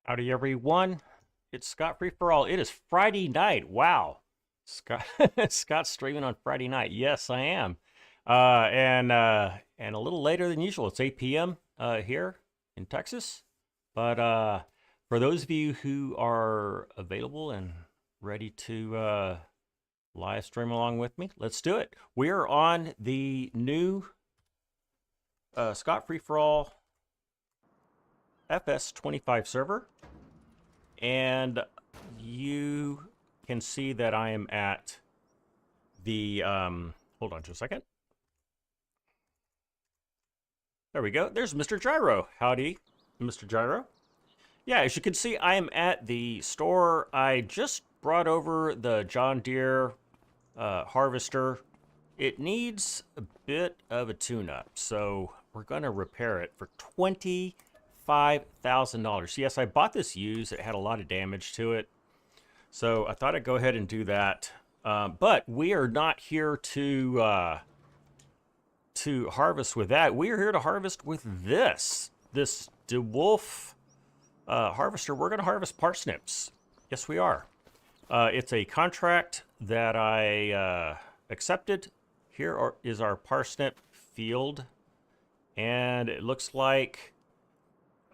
Howdy, everyone. It's Scott Free for All. It is Friday night. Wow. Scott Scott's streaming on Friday night. Yes, I am. And a little later than usual. It's 8 p.m. Here in Texas. But for those of you who are available and ready to live stream along with me, let's do it. We are on the new Scott Free for All FS25 server. And you can see that I am at the, hold on just a second. There we go. There's Mr. Gyro. Howdy, Mr. Gyro. Yeah, as you can see, I am at the store. I just brought over the John Deere harvester. It needs a bit of a tune-up, so we're going to repair it for $25,000. Yes, I bought this used. It had a lot of damage to it. So I thought I'd go ahead and do that. But we are not here to harvest with that. We are here to harvest with this DeWolf harvester. We're going to harvest parsnips. Yes, we are. It's a contract that I accepted. Here is our parsnip field. And it looks like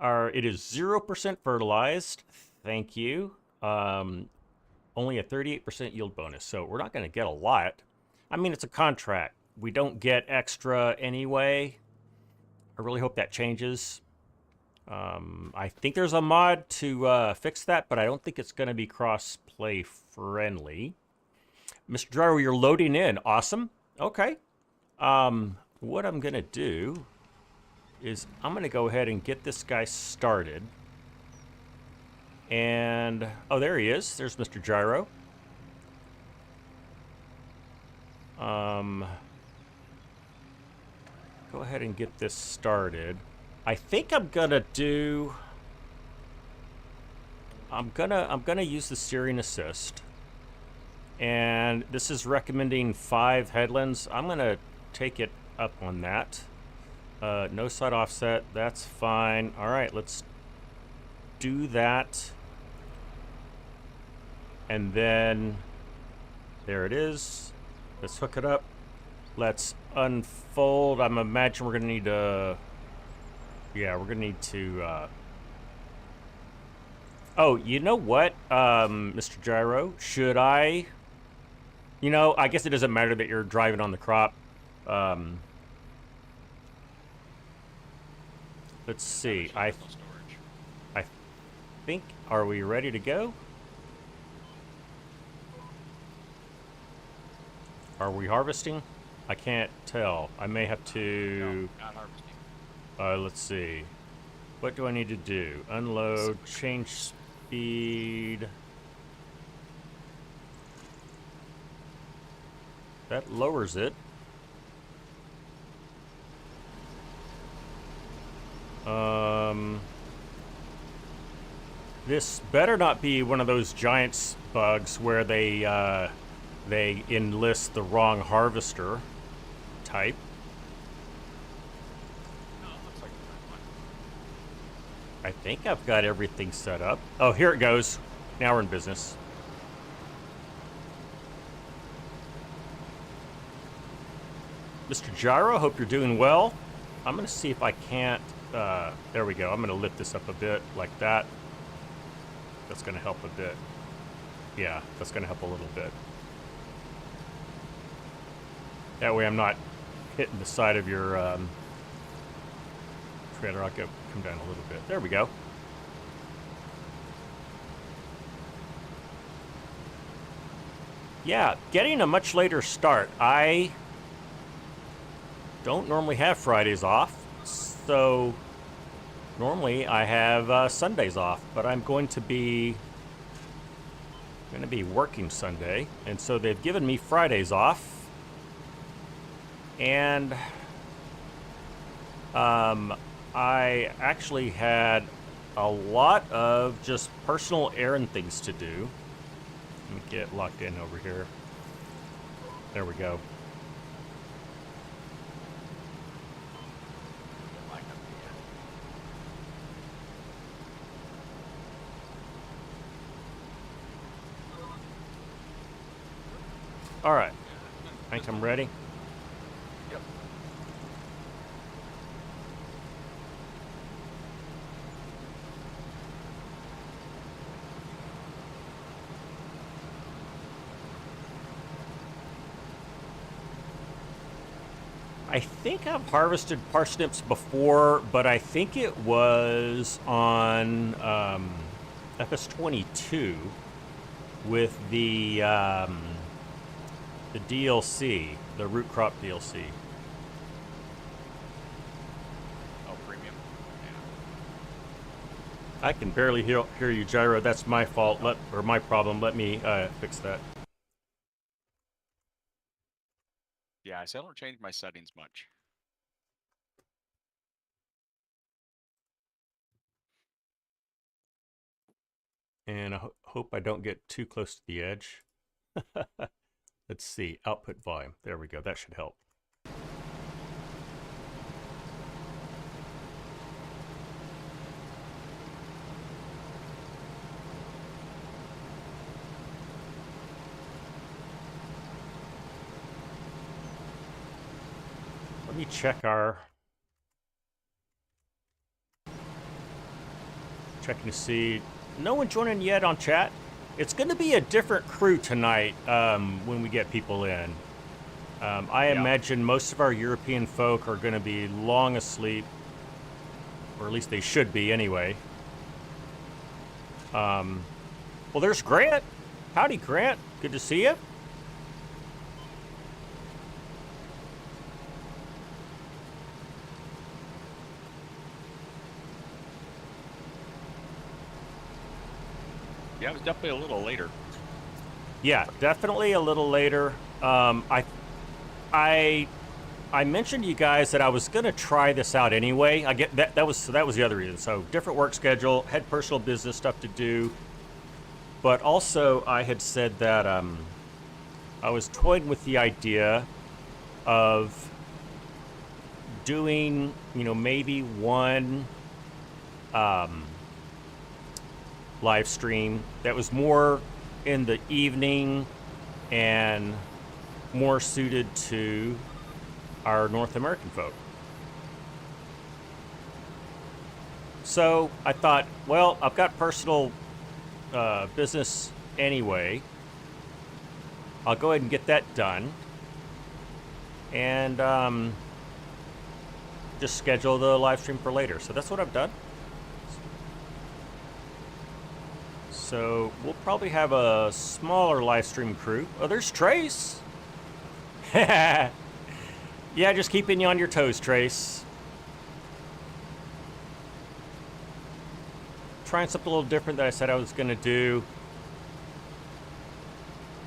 it is 0% fertilized. Thank you. Only a 38% yield bonus, so we're not going to get a lot. I mean, it's a contract. We don't get extra anyway. I really hope that changes. I think there's a mod to fix that, but I don't think it's going to be cross-play friendly. Mr. Driver, you're loading in. Awesome. Okay. What I'm going to do is I'm going to go ahead and get this guy started. And, oh, there he is. There's Mr. Gyro. Go ahead and get this started. I think I'm gonna do... I'm gonna use the steering assist. And this is recommending 5 headlands. I'm gonna take it up on that. No side offset, that's fine. All right, let's do that. And then, there it is. Let's hook it up. Let's unfold. I'm imagining we're gonna need to, yeah, we're gonna need to, oh, you know what, Mr. Gyro, should I, you know, I guess it doesn't matter that you're driving on the crop. Let's see, I think, are we ready to go? Are we harvesting? I can't tell. I may have to... No, not harvesting. Let's see. What do I need to do? Unload, change speed. That lowers it. This better not be one of those giant bugs where they enlist the wrong harvester type. No, it looks like the right one. I think I've got everything set up. Oh, here it goes. Now we're in business. Mr. Gyro, hope you're doing well. I'm going to see if I can't... there we go. I'm going to lift this up a bit like that. That's going to help a bit. Yeah, that's going to help a little bit. That way I'm not hitting the side of your trailer. I'll come down a little bit. There we go. Yeah, getting a much later start. I don't normally have Fridays off, so normally I have Sundays off, but I'm going to be working Sunday, and so they've given me Fridays off. And I actually had a lot of just personal errand things to do. Let me get locked in over here. There we go. All right. Yeah. I think I'm ready. Yep. I think I've harvested parsnips before, but I think it was on FS22 with the DLC, the root crop DLC. Oh, premium. I can barely hear you, Gyro. That's my fault, or my problem. Let me fix that. Yeah, I don't change my settings much. And I hope I don't get too close to the edge. Let's see, output volume. There we go, that should help. Let me check checking to see. No one joining yet on chat. It's going to be a different crew tonight when we get people in. I imagine most of our European folk are going to be long asleep, or at least they should be anyway. Well, there's Grant. Howdy, Grant. Good to see you. Yeah, it was definitely a little later. Yeah, definitely a little later. I mentioned to you guys that I was gonna try this out anyway. I get that was the other reason. So different work schedule, had personal business stuff to do, but also I had said that I was toying with the idea of doing, maybe one live stream that was more in the evening and more suited to our North American folk. So I thought, well, I've got personal business anyway. I'll go ahead and get that done. And just schedule the live stream for later. So that's what I've done. So we'll probably have a smaller live stream crew. Oh, there's Trace. Yeah, just keeping you on your toes, Trace. Trying something a little different that I said I was going to do.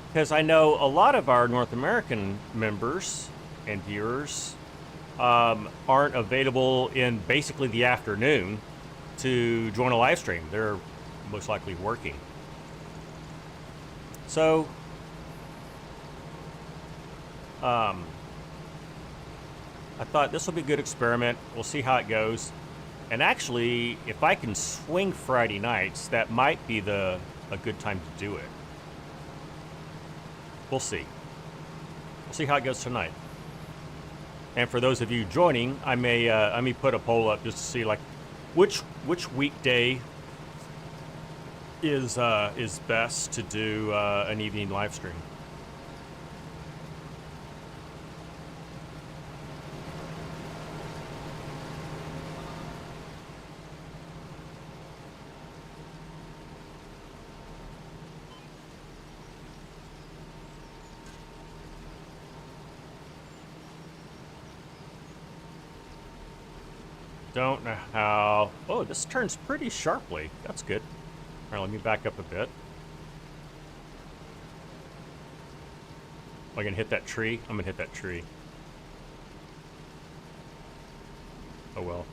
Because I know a lot of our North American members and viewers aren't available in basically the afternoon to join a live stream. They're most likely working. So, I thought this will be a good experiment. We'll see how it goes. And actually, if I can swing Friday nights, that might be a good time to do it. We'll see. We'll see how it goes tonight. And for those of you joining, I may put a poll up just to see like which weekday is best to do an evening live stream. Don't know how. Oh, this turns pretty sharply. That's good. All right, let me back up a bit. Am I gonna hit that tree? I'm gonna hit that tree. Oh well.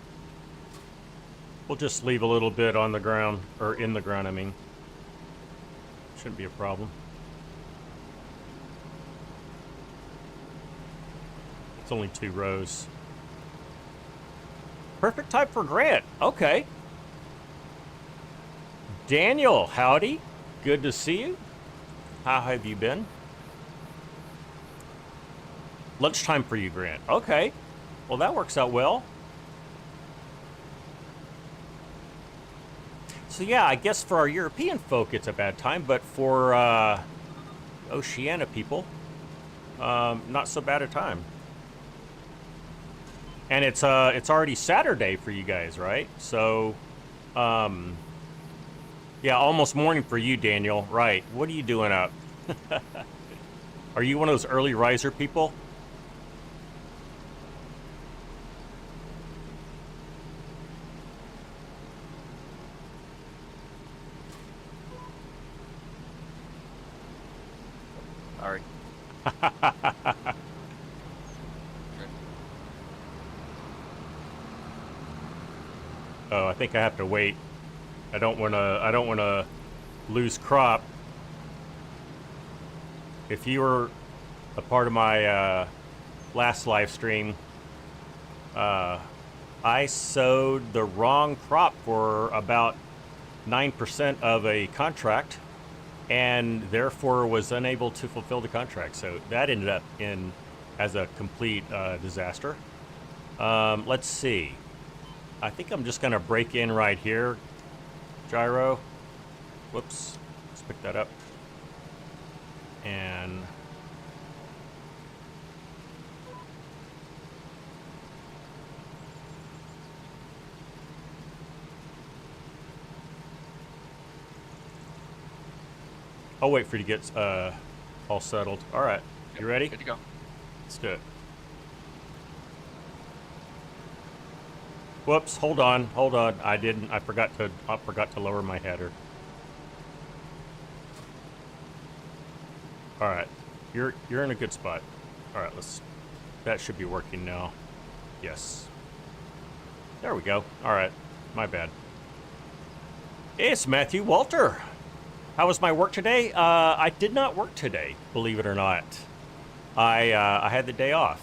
We'll just leave a little bit on the ground, or in the ground, I mean. Shouldn't be a problem. It's only 2 rows. Perfect type for Grant. Okay. Daniel, howdy. Good to see you. How have you been? Lunchtime for you, Grant. Okay. Well, that works out well. So yeah, I guess for our European folk, it's a bad time, but for Oceania people, not so bad a time. And it's already Saturday for you guys, right? So, yeah, almost morning for you, Daniel. Right. What are you doing up? Are you one of those early riser people? Sorry. Oh, I think I have to wait. I don't wanna lose crop. If you were a part of my last live stream, I sowed the wrong crop for about 9% of a contract, and therefore was unable to fulfill the contract. So that ended up in as a complete disaster. Let's see. I think I'm just gonna break in right here, Gyro. Whoops, let's pick that up. And I'll wait for you to get all settled. All right, Yep, you ready? Good to go. Let's do it. Whoops, hold on. I forgot to lower my header. All right, you're in a good spot. All right, that should be working now. Yes. There we go. All right, my bad. Hey, it's Matthew Walter. How was my work today? I did not work today, believe it or not. I had the day off.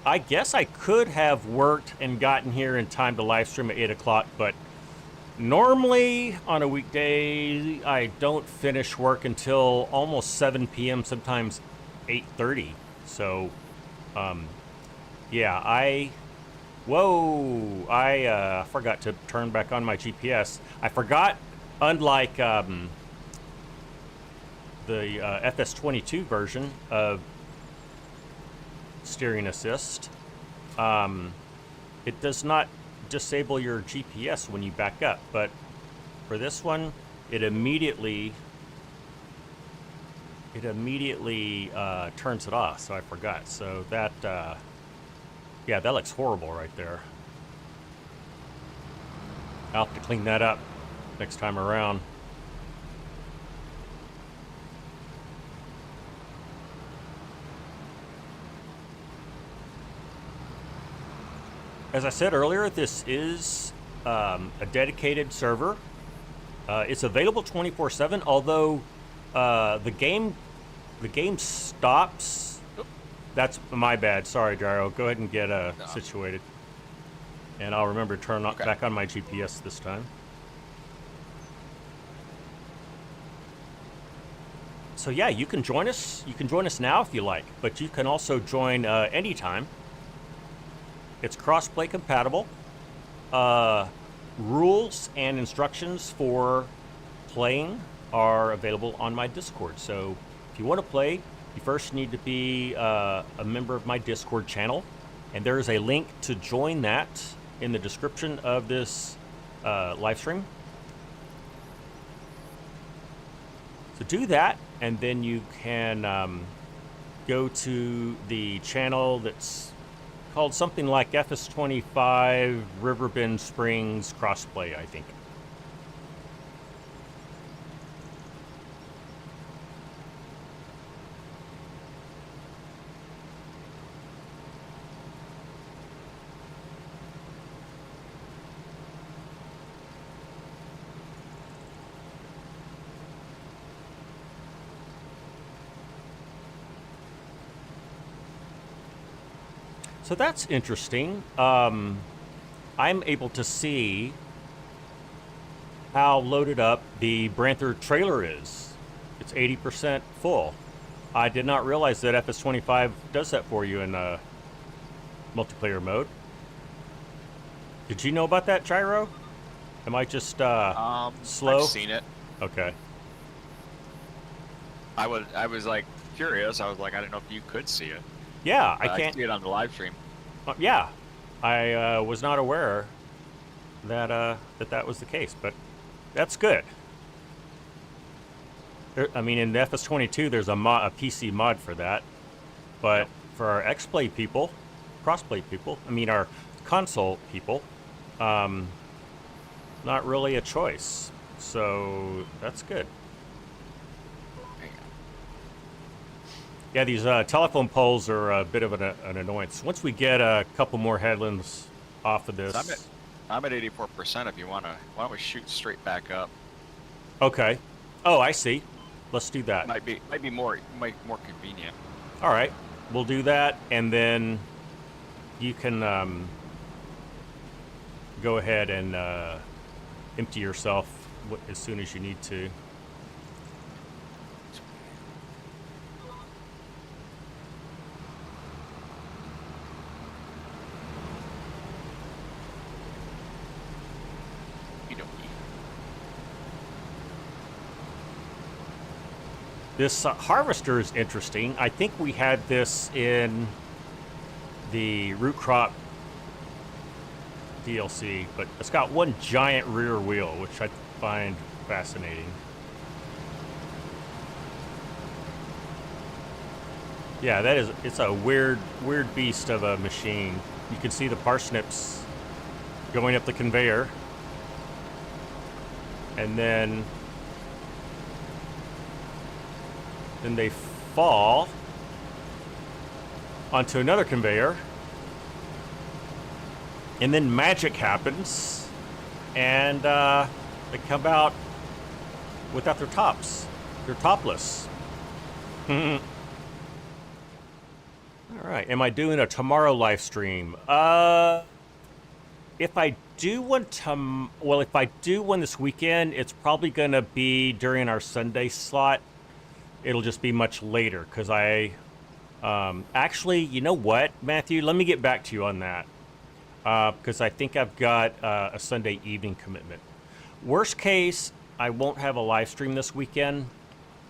I guess I could have worked and gotten here in time to live stream at 8 o'clock, but normally on a weekday, I don't finish work until almost 7 p.m., sometimes 8:30. So, yeah, I forgot to turn back on my GPS. I forgot, unlike the FS25 version of steering assist, it does not disable your GPS when you back up, but for this one, it immediately turns it off. So I forgot. So that yeah, that looks horrible right there. I'll have to clean that up next time around. As I said earlier, this is a dedicated server. It's available 24/7, although the game stops. That's my bad. Sorry, Gyro. Go ahead and get situated. And I'll remember to turn back on my GPS this time. So yeah, you can join us. You can join us now if you like, but you can also join anytime. It's crossplay compatible. Rules and instructions for playing are available on my Discord. So if you want to play, you first need to be a member of my Discord channel, and there is a link to join that in the description of this live stream. So do that, and then you can go to the channel that's called something like FS25 Riverbend Springs Crossplay, I think. So that's interesting. I'm able to see how loaded up the Branther trailer is. It's 80% full. I did not realize that FS25 does that for you in multiplayer mode. Did you know about that, Gyro? Am I just slow? I've seen it. Okay. I was like curious. I was like, I didn't know if you could see it. Yeah, I I can't. see it on the live stream. Yeah, I was not aware that that was the case, but that's good. I mean, in the FS22, there's a PC mod for that, but for our X-Play people, Crossplay people, I mean our console people, not really a choice. So that's good. Yeah, these telephone poles are a bit of an annoyance. Once we get a couple more headlands off of this, I'm at 84%. If you wanna, why don't we shoot straight back up? Okay. Oh, I see. Let's do that. Might be more convenient. All right, we'll do that, and then you can go ahead and empty yourself as soon as you need to. This harvester is interesting. I think we had this in the root crop DLC, but it's got one giant rear wheel, which I find fascinating. Yeah, it's a weird beast of a machine. You can see the parsnips going up the conveyor, and then they fall onto another conveyor, and then magic happens, and they come out without their tops. They're topless. All right, am I doing a tomorrow live stream? If I do one if I do one this weekend, it's probably gonna be during our Sunday slot. It'll just be much later, because I actually, you know what, Matthew, let me get back to you on that, because I think I've got a Sunday evening commitment. Worst case, I won't have a live stream this weekend,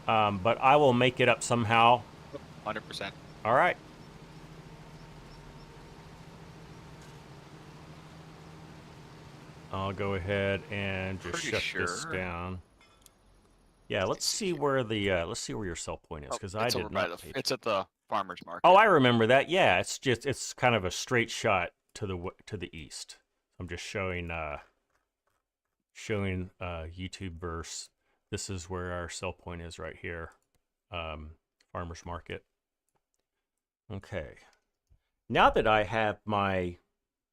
but I will make it up somehow. 100%. All right. I'll go ahead and just shut this down. Yeah, let's see where the your sell point is, because I did not. It's at the farmer's market. Oh, I remember that. Yeah, it's kind of a straight shot to the east. I'm just showing YouTube verse. This is where our sell point is right here, farmer's market. Okay, now that I have my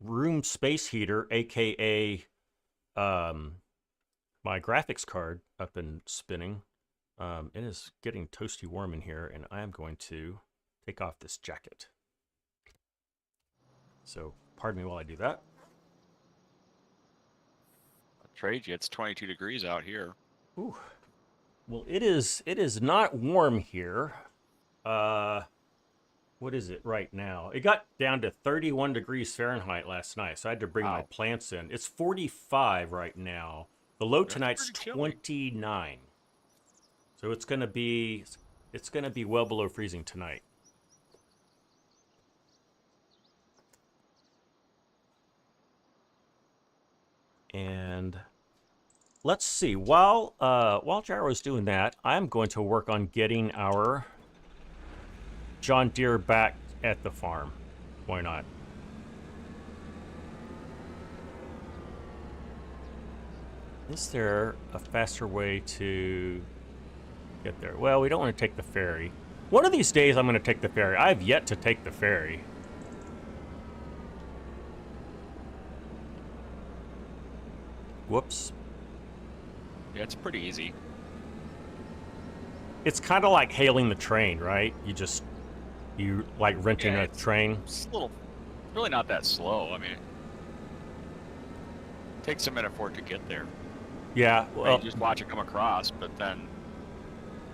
room space heater, aka my graphics card, up and spinning, it is getting toasty warm in here, and I am going to take off this jacket. So pardon me while I do that. I'll trade you. It's 22 degrees out here. Ooh. Well, it is not warm here. What is it right now? It got down to 31 degrees Fahrenheit last night, so I had to bring my plants in. It's 45 right now. The low tonight's 29. So it's gonna be well below freezing tonight. And let's see. While Gyro's doing that, I'm going to work on getting our John Deere back at the farm. Why not? Is there a faster way to get there? Well, we don't want to take the ferry. One of these days, I'm going to take the ferry. I've yet to take the ferry. Whoops. Yeah, it's pretty easy. It's kind of like hailing the train, right? You like renting a train. It's really not that slow. I mean, it takes a minute for it to get there. Yeah, well, you just watch it come across, but then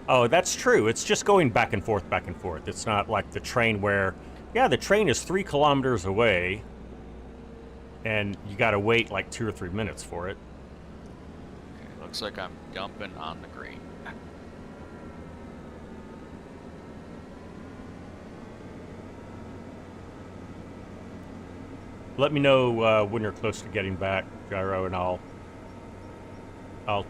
Oh, that's true. It's just going back and forth, back and forth. It's not like the train where, yeah, the train is 3 kilometers away, and you got to wait like 2 or 3 minutes for it. Okay, looks like I'm dumping on the green. Let me know when you're close to getting back, Gyro, and I'll. Well,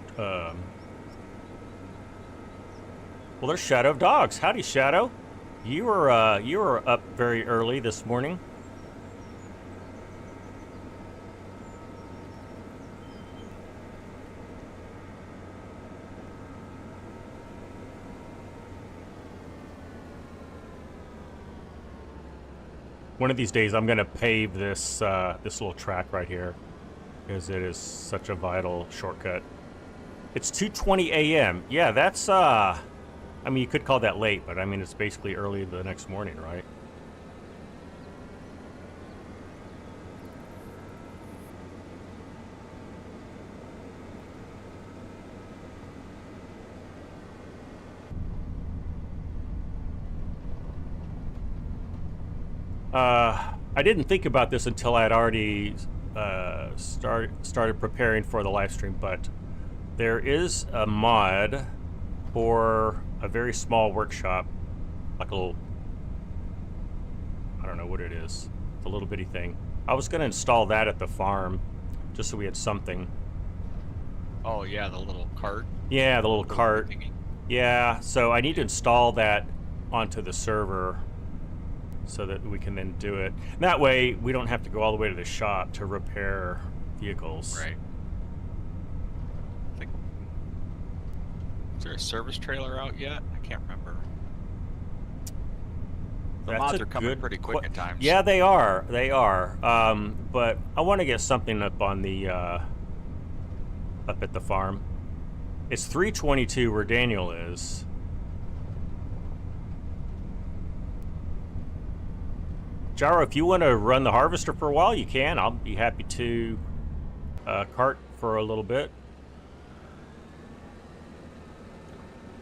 there's Shadow of Dogs. Howdy, Shadow. You were up very early this morning. One of these days, I'm going to pave this this little track right here, because it is such a vital shortcut. It's 2:20 a.m. Yeah, that's I mean, you could call that late, but I mean, it's basically early the next morning, right? I didn't think about this until I had already started preparing for the live stream, but there is a mod for a very small workshop, like a little, I don't know what it is, it's a little bitty thing. I was going to install that at the farm, just so we had something. Oh yeah, the little cart. Yeah, the little cart. Thingy. Yeah, so I need to install that onto the server so that we can then do it. And that way, we don't have to go all the way to the shop to repair vehicles. Right. Is there a service trailer out yet? I can't remember. The mods are coming pretty quick at times. Yeah, they are. They are. But I want to get something up on the up at the farm. It's 3:22 where Daniel is. Jaro, if you want to run the harvester for a while, you can. I'll be happy to cart for a little bit.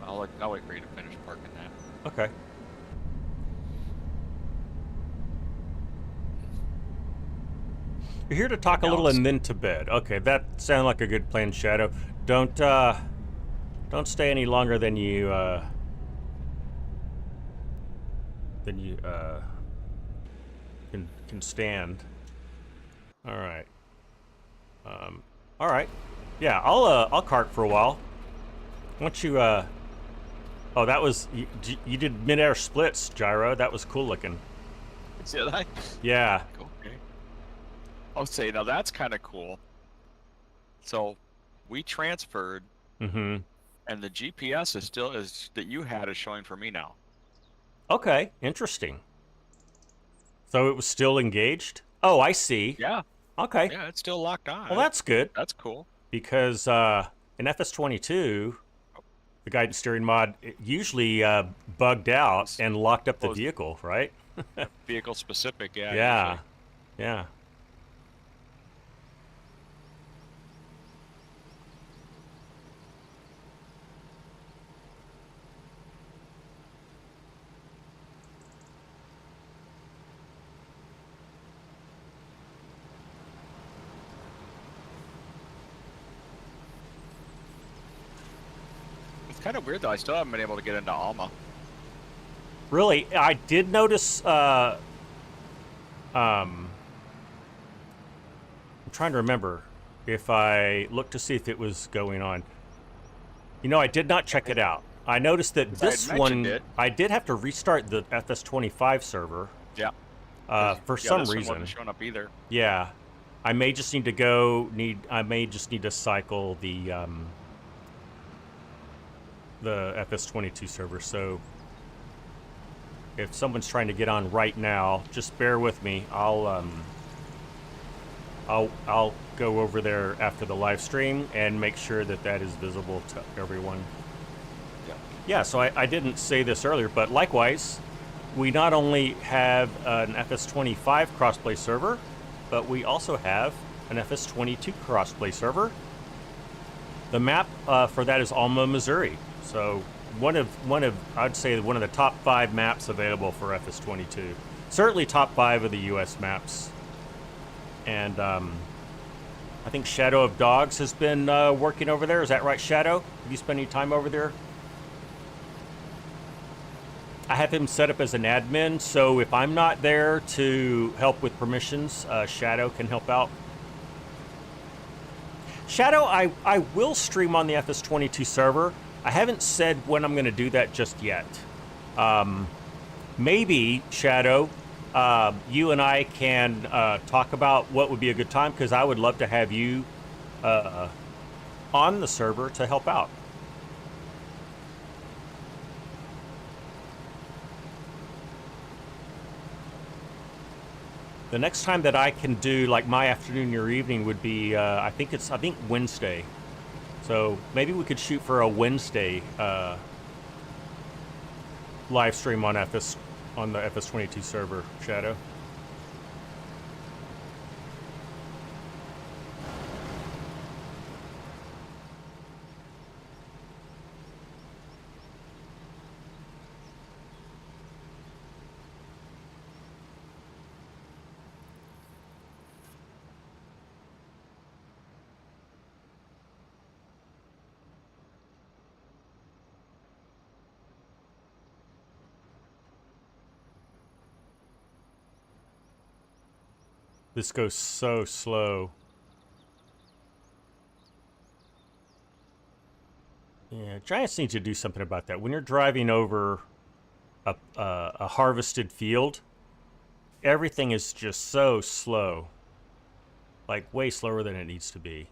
I'll wait for you to finish parking that. Okay. You're here to talk a little and then to bed. Okay, that sounds like a good plan, Shadow. Don't stay any longer than you can stand. All right. All right. Yeah, I'll cart for a while. Why don't you oh, that was you did mid-air splits, Gyro. That was cool looking. See that? Yeah. Okay. I'll say now that's kind of cool. So we transferred, and the GPS is still that you had is showing for me now. Okay, interesting. So it was still engaged? Oh, I see. Yeah. Okay. Yeah, it's still locked on. Well, that's good. That's cool. Because in FS22, the guidance steering mod usually bugged out and locked up the vehicle, right? Vehicle specific, yeah. Yeah. Usually. Yeah. It's kind of weird though. I still haven't been able to get into Alma. Really, I did notice. I'm trying to remember if I looked to see if it was going on. You know, I did not check it out. I noticed that this one, I did have to restart the FS25 server. Yeah. For some this reason. One wasn't showing up either. Yeah, I may just need to I may just need to cycle the FS22 server. So if someone's trying to get on right now, just bear with me. I'll go over there after the live stream and make sure that that is visible to everyone. Yeah, so I didn't say this earlier, but likewise, we not only have an FS25 Crossplay server, but we also have an FS22 Crossplay server. The map for that is Alma, Missouri. So one of I'd say one of the top 5 maps available for FS22. Certainly top 5 of the U.S. maps. And I think Shadow of Dogs has been working over there. Is that right, Shadow? Have you spent any time over there? I have him set up as an admin, so if I'm not there to help with permissions, Shadow can help out. Shadow, I will stream on the FS22 server. I haven't said when I'm going to do that just yet. Maybe, Shadow, you and I can talk about what would be a good time, because I would love to have you on the server to help out. The next time that I can do like my afternoon or evening would be I think Wednesday. So maybe we could shoot for a Wednesday live stream on the FS22 server, Shadow. This goes so slow. Yeah, Giants need to do something about that. When you're driving over a harvested field, everything is just so slow. Like, way slower than it needs to be.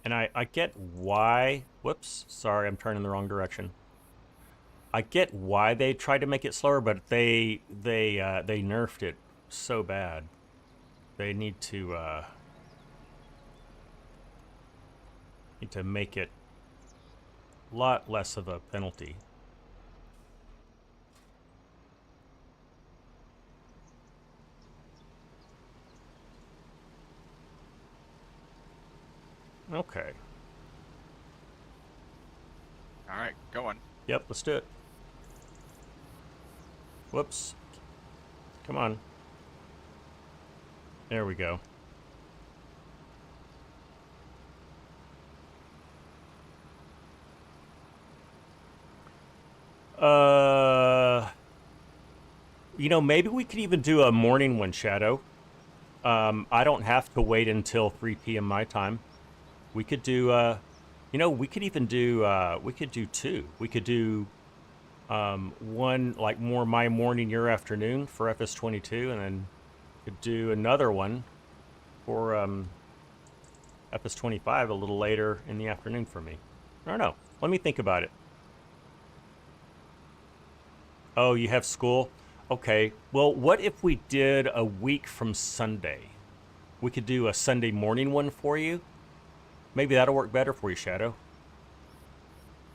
And I get why... Whoops, sorry, I'm turning the wrong direction. I get why they tried to make it slower, but they nerfed it so bad. They need to make it a lot less of a penalty. Okay. All right, going. Yep, let's do it. Whoops. Come on. There we go. You know, maybe we could even do a morning one, Shadow. I don't have to wait until 3 p.m. my time. We could do, you know, we could even do, we could do 2. We could do one, like, more my morning, your afternoon for FS22, and then could do another one for FS25 a little later in the afternoon for me. I don't know. Let me think about it. Oh, you have school? Okay. Well, what if we did a week from Sunday? We could do a Sunday morning one for you. Maybe that'll work better for you, Shadow.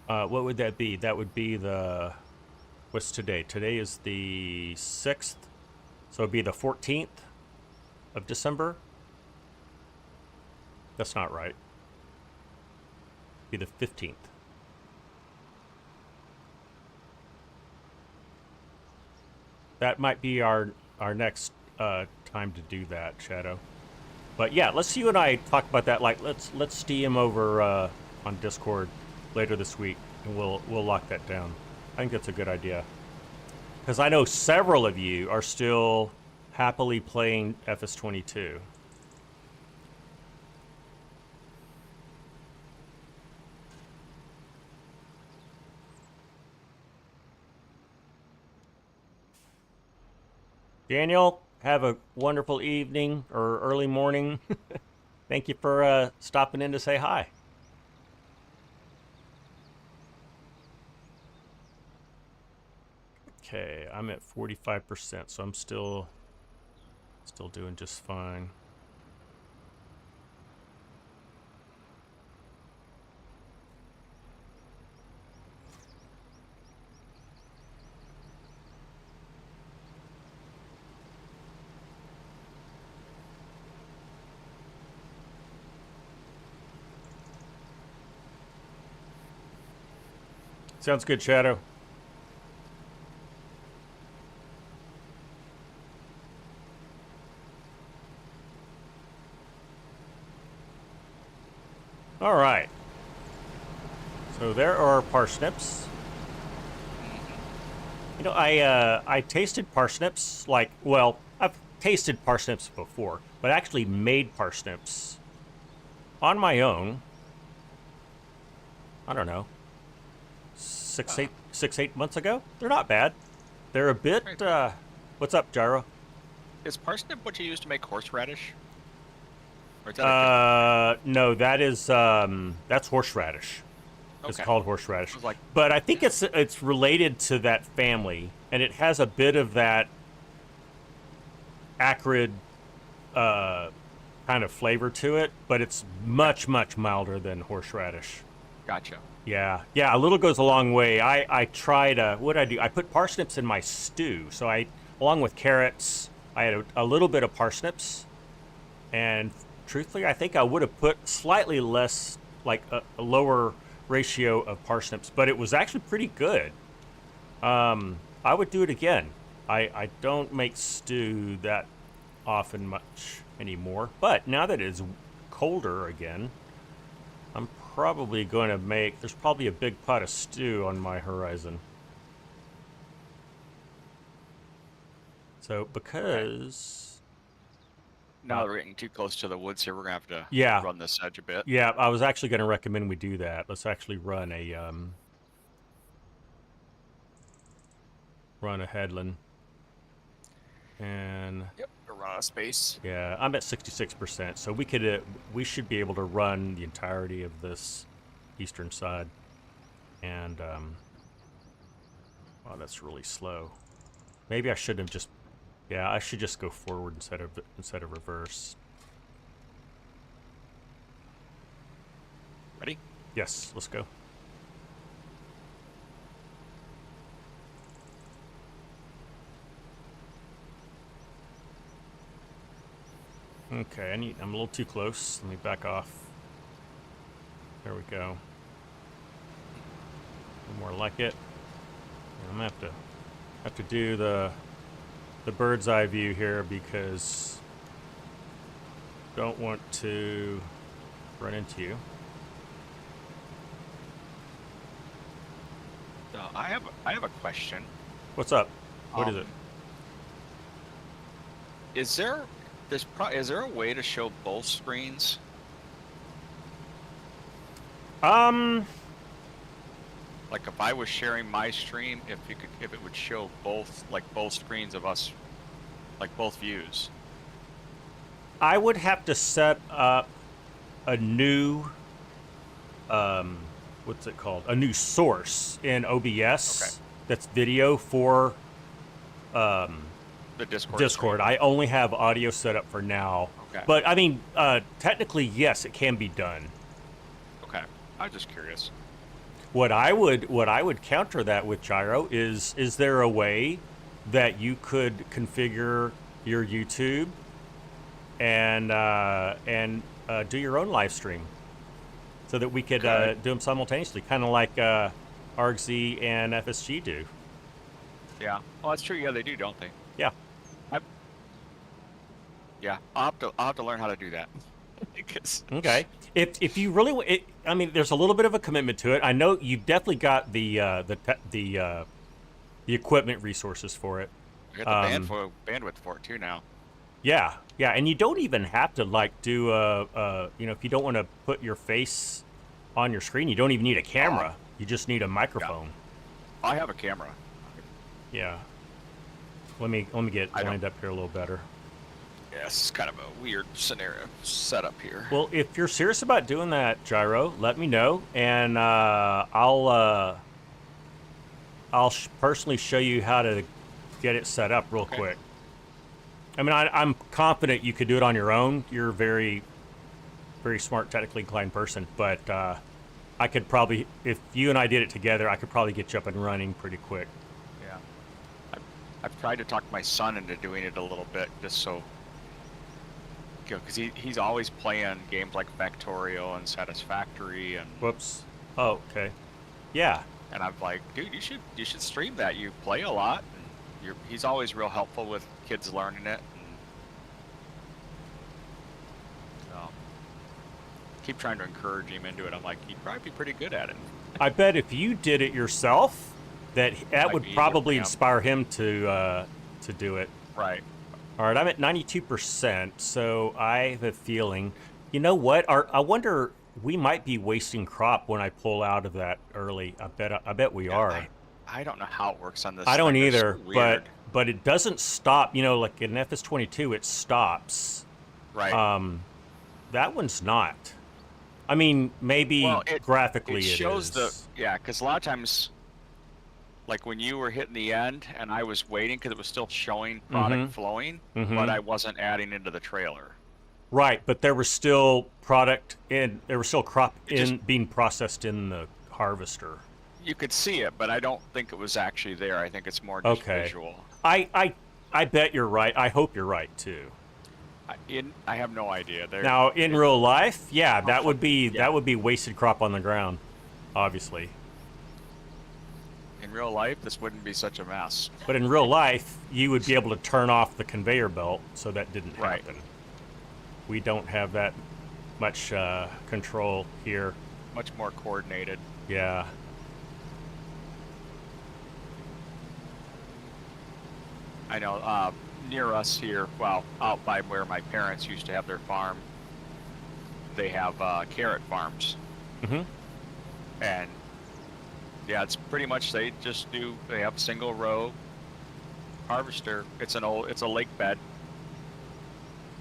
What would that be? That would be the... What's today? Today is the 6th. So it'd be the 14th of December. That's not right. It'd be the 15th. That might be our next time to do that, Shadow. But yeah, let's you and I talk about that. Like, let's DM over on Discord later this week, and we'll lock that down. I think that's a good idea, because I know several of you are still happily playing FS22. Daniel, have a wonderful evening or early morning. Thank you for stopping in to say hi. Okay, I'm at 45%, so I'm still doing just fine. Sounds good, Shadow. All right. So there are parsnips. You know, I tasted parsnips like, well, I've tasted parsnips before, but actually made parsnips on my own. I don't know, 6-8 months ago. They're not bad. They're a bit. What's up, Gyro? Is parsnip what you use to make horseradish? Or is that no, that is that's horseradish. It's Okay. called horseradish. Like, but I think it's related to that family, and it has a bit of that acrid kind of flavor to it, but it's much milder than horseradish. gotcha. Yeah, a little goes a long way. I tried, what did I do? I put parsnips in my stew. So along with carrots, I had a little bit of parsnips. And truthfully, I think I would have put slightly less, like a lower ratio of parsnips, but it was actually pretty good. I would do it again. I don't make stew that often much anymore, but now that it's colder again, I'm probably going to there's probably a big pot of stew on my horizon. So because now that we're getting too close to the woods here, we're gonna have to run this edge a bit. Yeah, I was actually going to recommend we do that. Let's actually run a headland. And Yep, we're running out of space. Yeah, I'm at 66%, so we should be able to run the entirety of this eastern side. And wow, that's really slow. Maybe I shouldn't have just. Yeah, I should just go forward instead of reverse. Ready? Yes, let's go. Okay, I'm a little too close. Let me back off. There we go. A little more like it. I'm gonna have to do the bird's eye view here because don't want to run into you. I have a question. What's up? What is it? Is there a way to show both screens? Like if I was sharing my stream, if it would show both screens of us, like both views. I would have to set up a new what's it called? A new source in OBS that's video for the Discord. Discord. I only have audio set up for now. Okay. But I mean, technically, yes, it can be done. Okay. I was just curious. What I would counter that with, Gyro, is there a way that you could configure your YouTube and do your own live stream so that we could do them simultaneously, kind of like ArgZ and FSG do? Yeah. Oh, that's true. Yeah, they do, don't they? Yeah. Yeah. I'll have to learn how to do that. Okay. If you really, I mean, there's a little bit of a commitment to it. I know you've definitely got the equipment resources for it. I got the bandwidth for it too now. Yeah, and you don't even have to do if you don't want to put your face on your screen, you don't even need a camera. You just need a microphone. Yeah. I have a camera. Yeah. Let me get lined up here a little better. Yeah, this is kind of a weird scenario setup here. Well, if you're serious about doing that, Gyro, let me know, and I'll personally show you how to get it set up real quick. I mean, I'm confident you could do it on your own. You're a very, very smart, technically inclined person, but I could probably, if you and I did it together, I could probably get you up and running pretty quick. Yeah. I've tried to talk my son into doing it a little bit, just so. Because he's always playing games like Factorio and Satisfactory and. Whoops. Oh, okay. Yeah. And I'm like, dude, you should stream that. You play a lot. And he's always real helpful with kids learning it. And so keep trying to encourage him into it. I'm like, he'd probably be pretty good at it. I bet if you did it yourself, that would probably inspire him to do it. Right. All right, I'm at 92%, so I have a feeling. You know what? I wonder, we might be wasting crop when I pull out of that early. I bet we are. I don't know how it works on this. I don't either, so but it doesn't stop. You know, like in FS25, it stops. Right. That one's not. I mean, maybe graphically it shows is. because a lot of times, like when you were hitting the end and I was waiting because it was still showing product flowing, but I wasn't adding into the trailer. Right, but there was still crop being processed in the harvester. You could see it, but I don't think it was actually there. I think it's more just visual. I bet you're right. I hope you're right too. I have no idea. Now in real life, yeah, that would be wasted crop on the ground, obviously. In real life, this wouldn't be such a mess. But in real life, you would be able to turn off the conveyor belt, so that didn't happen. We don't have that much control here. Much more coordinated. Yeah. I know. Near us here, well, out by where my parents used to have their farm, they have carrot farms. And yeah, it's pretty much they have a single row harvester. It's a lake bed,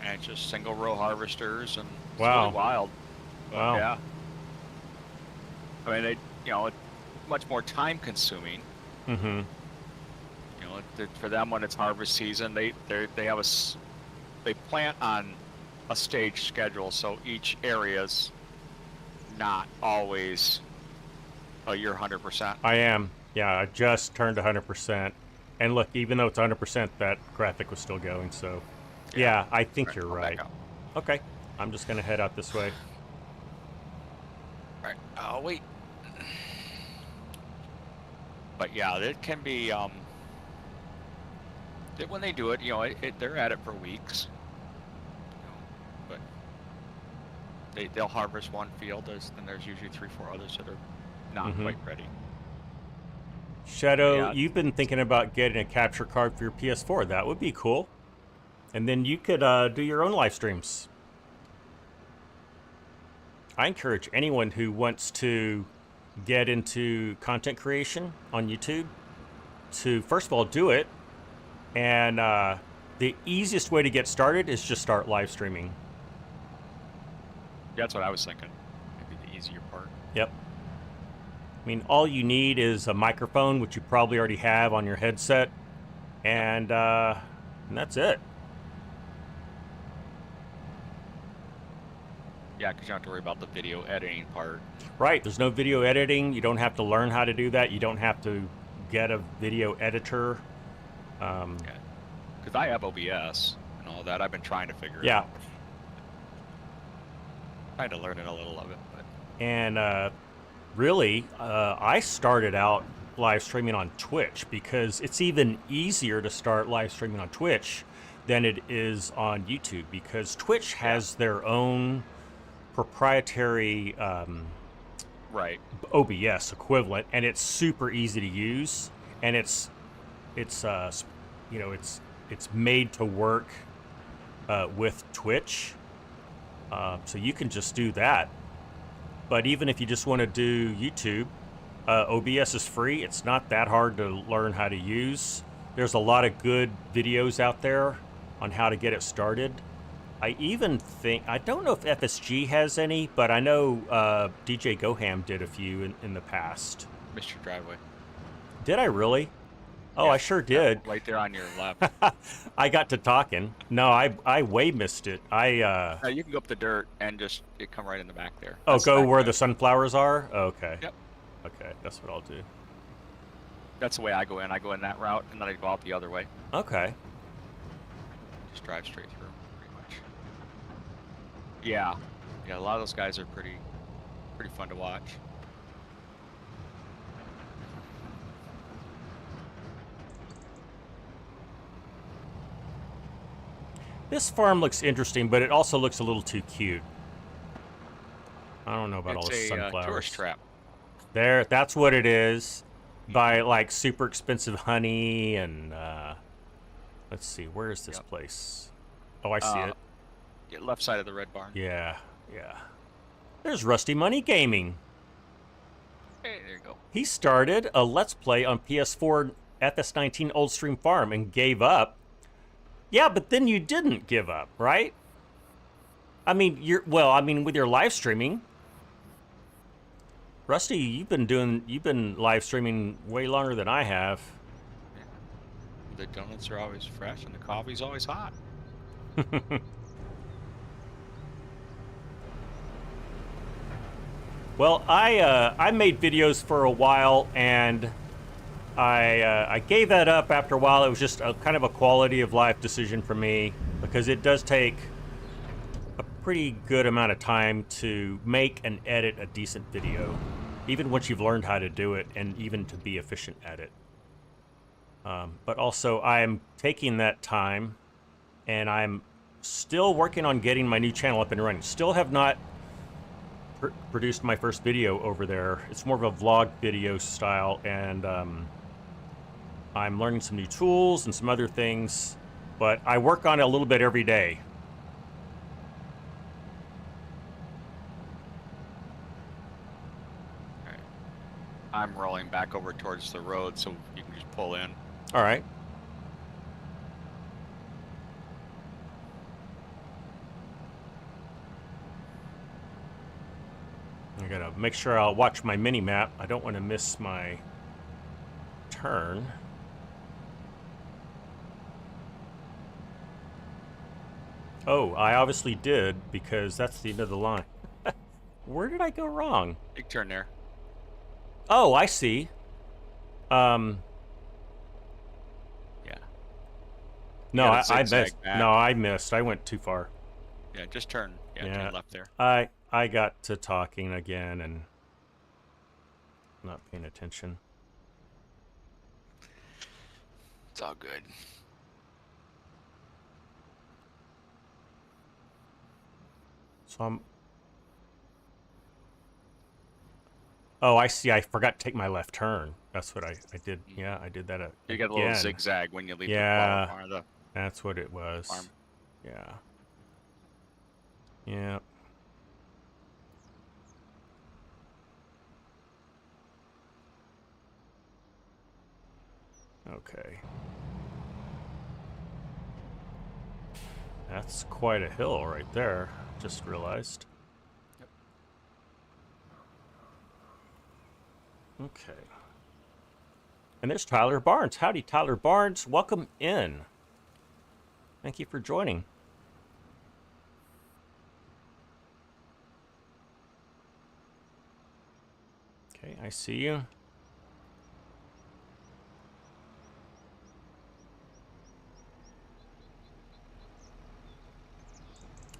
and it's just single row harvesters, and it's really wild. Wow. Yeah. I mean, it's much more time consuming. For them, when it's harvest season, they plant on a stage schedule, so each area's not always you're 100%. I am. Yeah, I just turned 100%, and look, even though it's 100%, that graphic was still going. So, yeah, I think you're right. Okay, I'm just gonna head out this way. Right. Oh wait. But yeah, it can be. When they do it, they're at it for weeks. But they'll harvest one field, and there's usually 3-4 others that are not quite ready. Shadow, you've been thinking about getting a capture card for your PS4. That would be cool. And then you could do your own live streams. I encourage anyone who wants to get into content creation on YouTube to, first of all, do it. And the easiest way to get started is just start live streaming. That's what I was thinking. Maybe the easier part. Yep. I mean, all you need is a microphone, which you probably already have on your headset, and that's it. Yeah, because you don't have to worry about the video editing part. Right. There's no video editing. You don't have to learn how to do that. You don't have to get a video editor. Because I have OBS and all that. I've been trying to figure it out. Trying to learn it a little of it. But. And really, I started out live streaming on Twitch because it's even easier to start live streaming on Twitch than it is on YouTube, because Twitch has their own proprietary OBS equivalent, and it's super easy to use, and it's made to work with Twitch, so you can just do that. But even if you just want to do YouTube, OBS is free. It's not that hard to learn how to use. There's a lot of good videos out there on how to get it started. I don't know if FSG has any, but I know DJ Goham did a few in the past. Missed your driveway. Did I really? Oh, yeah, I sure did. Right there on your left. I got to talking. No, I way missed it. No, you can go up the dirt and just come right in the back there. That's go where the sunflowers are? Okay. Yep. Okay, that's what I'll do. That's the way I go in. I go in that route, and then I go out the other way. Okay. Just drive straight through, pretty much. Yeah. Yeah, a lot of those guys are pretty fun to watch. This farm looks interesting, but it also looks a little too cute. I don't know about all the sunflowers. It's a tourist trap. There, that's what it is. Buy like super expensive honey and let's see, where is this place? Oh, I see it. Left side of the red barn. Yeah, yeah. There's Rusty Money Gaming. Hey, there you go. He started a Let's Play on PS4 FS19 Old Stream Farm and gave up. Yeah, but then you didn't give up, right? I mean, with your live streaming. Rusty, you've been live streaming way longer than I have. The donuts are always fresh and the coffee's always hot. Well, I made videos for a while, and I gave that up after a while. It was just a kind of a quality of life decision for me, because it does take a pretty good amount of time to make and edit a decent video, even once you've learned how to do it and even to be efficient at it. But also, I'm taking that time, and I'm still working on getting my new channel up and running. Still have not produced my first video over there. It's more of a vlog video style, and I'm learning some new tools and some other things, but I work on it a little bit every day. All right. I'm rolling back over towards the road, so you can just pull in. All right. I gotta make sure I'll watch my mini map. I don't want to miss my turn. Oh, I obviously did, because that's the end of the line. Where did I go wrong? Big turn there. Oh, I see. Yeah. No, I missed. No, I missed. I went too far. Yeah, just turn. Yeah, turn left there. I got to talking again and not paying attention. It's all good. So I'm... Oh, I see. I forgot to take my left turn. That's what I did. Yeah, I did that You got a little zigzag when you leave the farm. That's what it was. Farm. Yeah. Yeah. Okay. That's quite a hill right there. Just realized. Yep. Okay. And there's Tyler Barnes. Howdy, Tyler Barnes. Welcome in. Thank you for joining. Okay, I see you.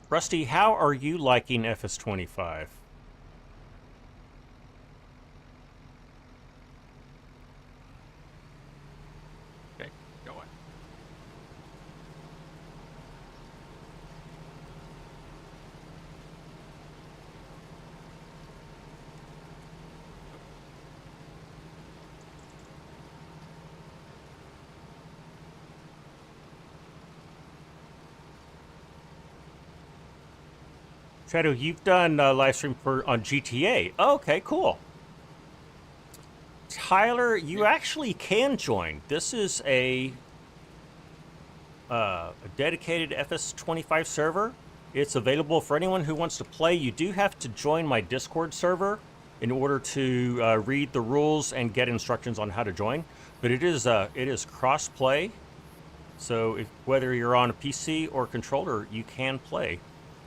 Rusty, how are you liking FS25? Okay, go on. Shadow, you've done live stream on GTA. Oh, okay, cool. Tyler, you actually can join. This is a dedicated FS25 server. It's available for anyone who wants to play. You do have to join my Discord server in order to read the rules and get instructions on how to join. But it is cross-play, so whether you're on a PC or controller, you can play.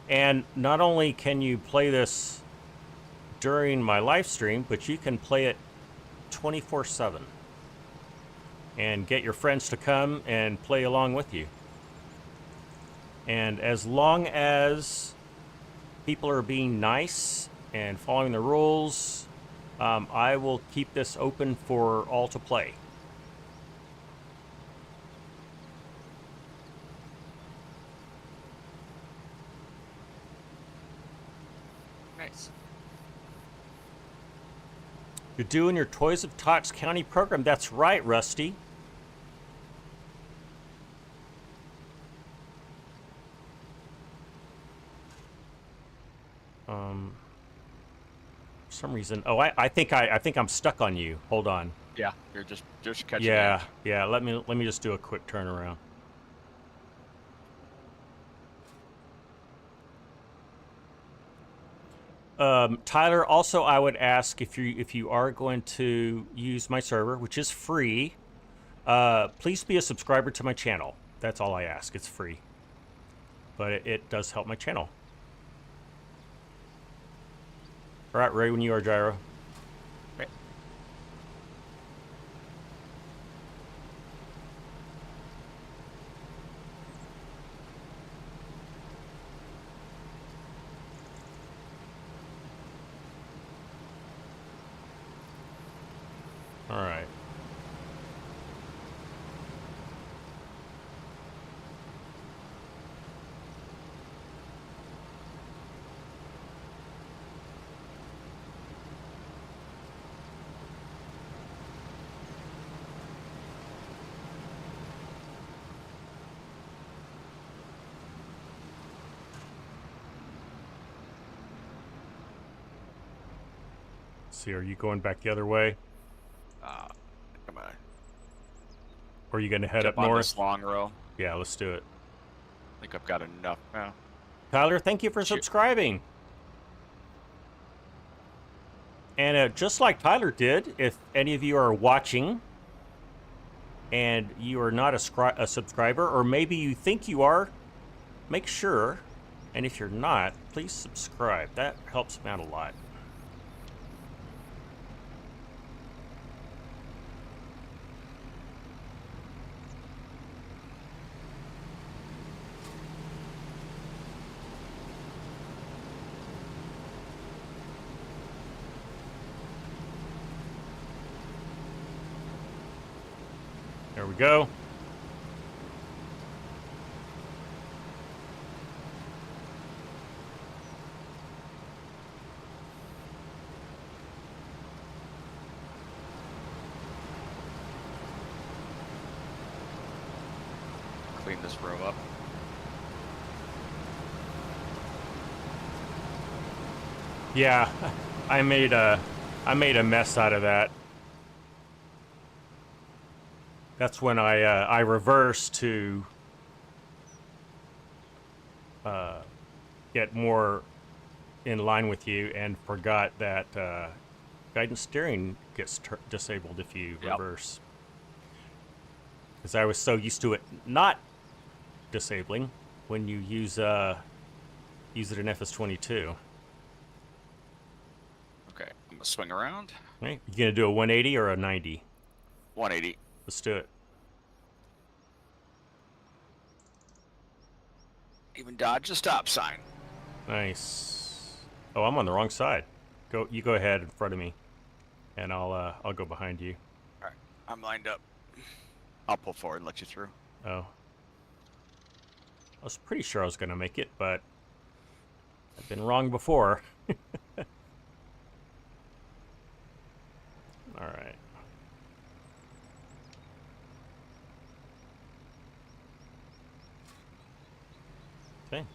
And not only can you play this during my live stream, but you can play it 24/7 and get your friends to come and play along with you. And as long as people are being nice and following the rules, I will keep this open for all to play. Nice. You're doing your Toys of Tots County program. That's right, Rusty. For some reason. Oh, I think I'm stuck on you. Hold on. Yeah, you're just catching. Yeah, edge. yeah. Let me just do a quick turnaround. Tyler, also I would ask if you are going to use my server, which is free, please be a subscriber to my channel. That's all I ask. It's free, but it does help my channel. All right, Ray, when you are, Gyro. Right. All right. See, are you going back the other way? Come on. Or are you going to head Jump up on north? this long row. Yeah, let's do it. I think I've got enough now. Tyler, thank you for subscribing. And just like Tyler did, if any of you are watching and you are not a subscriber, or maybe you think you are, make sure. And if you're not, please subscribe. That helps me out a lot. There we go. Clean this row up. Yeah, I made a mess out of that. That's when I reversed to get more in line with you and forgot that guidance steering gets disabled if you reverse. Because I was so used to it not disabling when you use it in FS25. Okay, I'm gonna swing around. Right. You gonna do a 180 or a 90? 180. Let's do it. Even dodge the stop sign. Nice. Oh, I'm on the wrong side. You go ahead in front of me, and I'll go behind you. All right, I'm lined up. I'll pull forward and let you through. Oh. I was pretty sure I was gonna make it, but I've been wrong before. All right. Okay.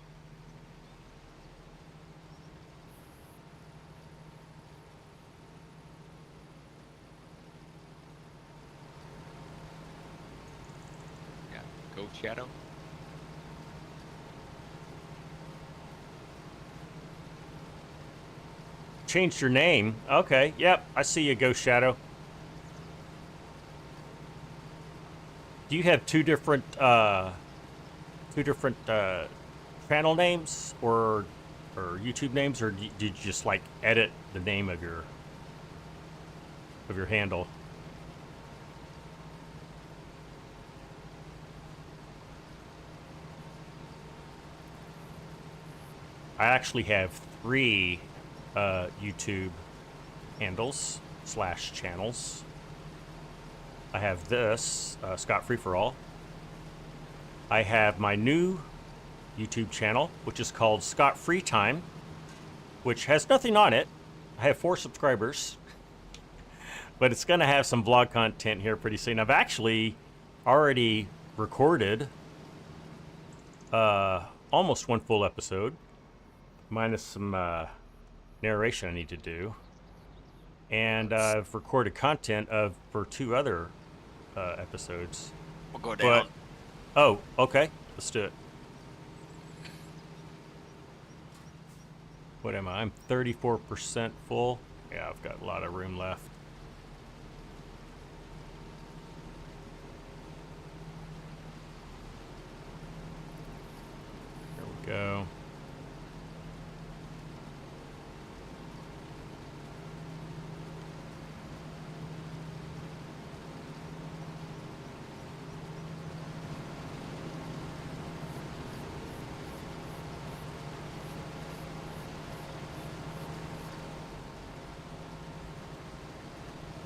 Yeah, go Shadow. Changed your name. Okay. Yep. I see you, Ghost Shadow. Do you have two different channel names or YouTube names, or did you just like edit the name of your handle? I actually have 3 YouTube handles / channels. I have this, scottfreeforall. I have my new YouTube channel, which is called Scott Free Time. which has nothing on it. I have 4 subscribers. But it's going to have some vlog content here pretty soon. I've actually already recorded almost 1 full episode, minus some narration I need to do. And I've recorded content for 2 other episodes. We'll go down. Oh, okay. Let's do it. What am I? I'm 34% full. Yeah, I've got a lot of room left. There we go.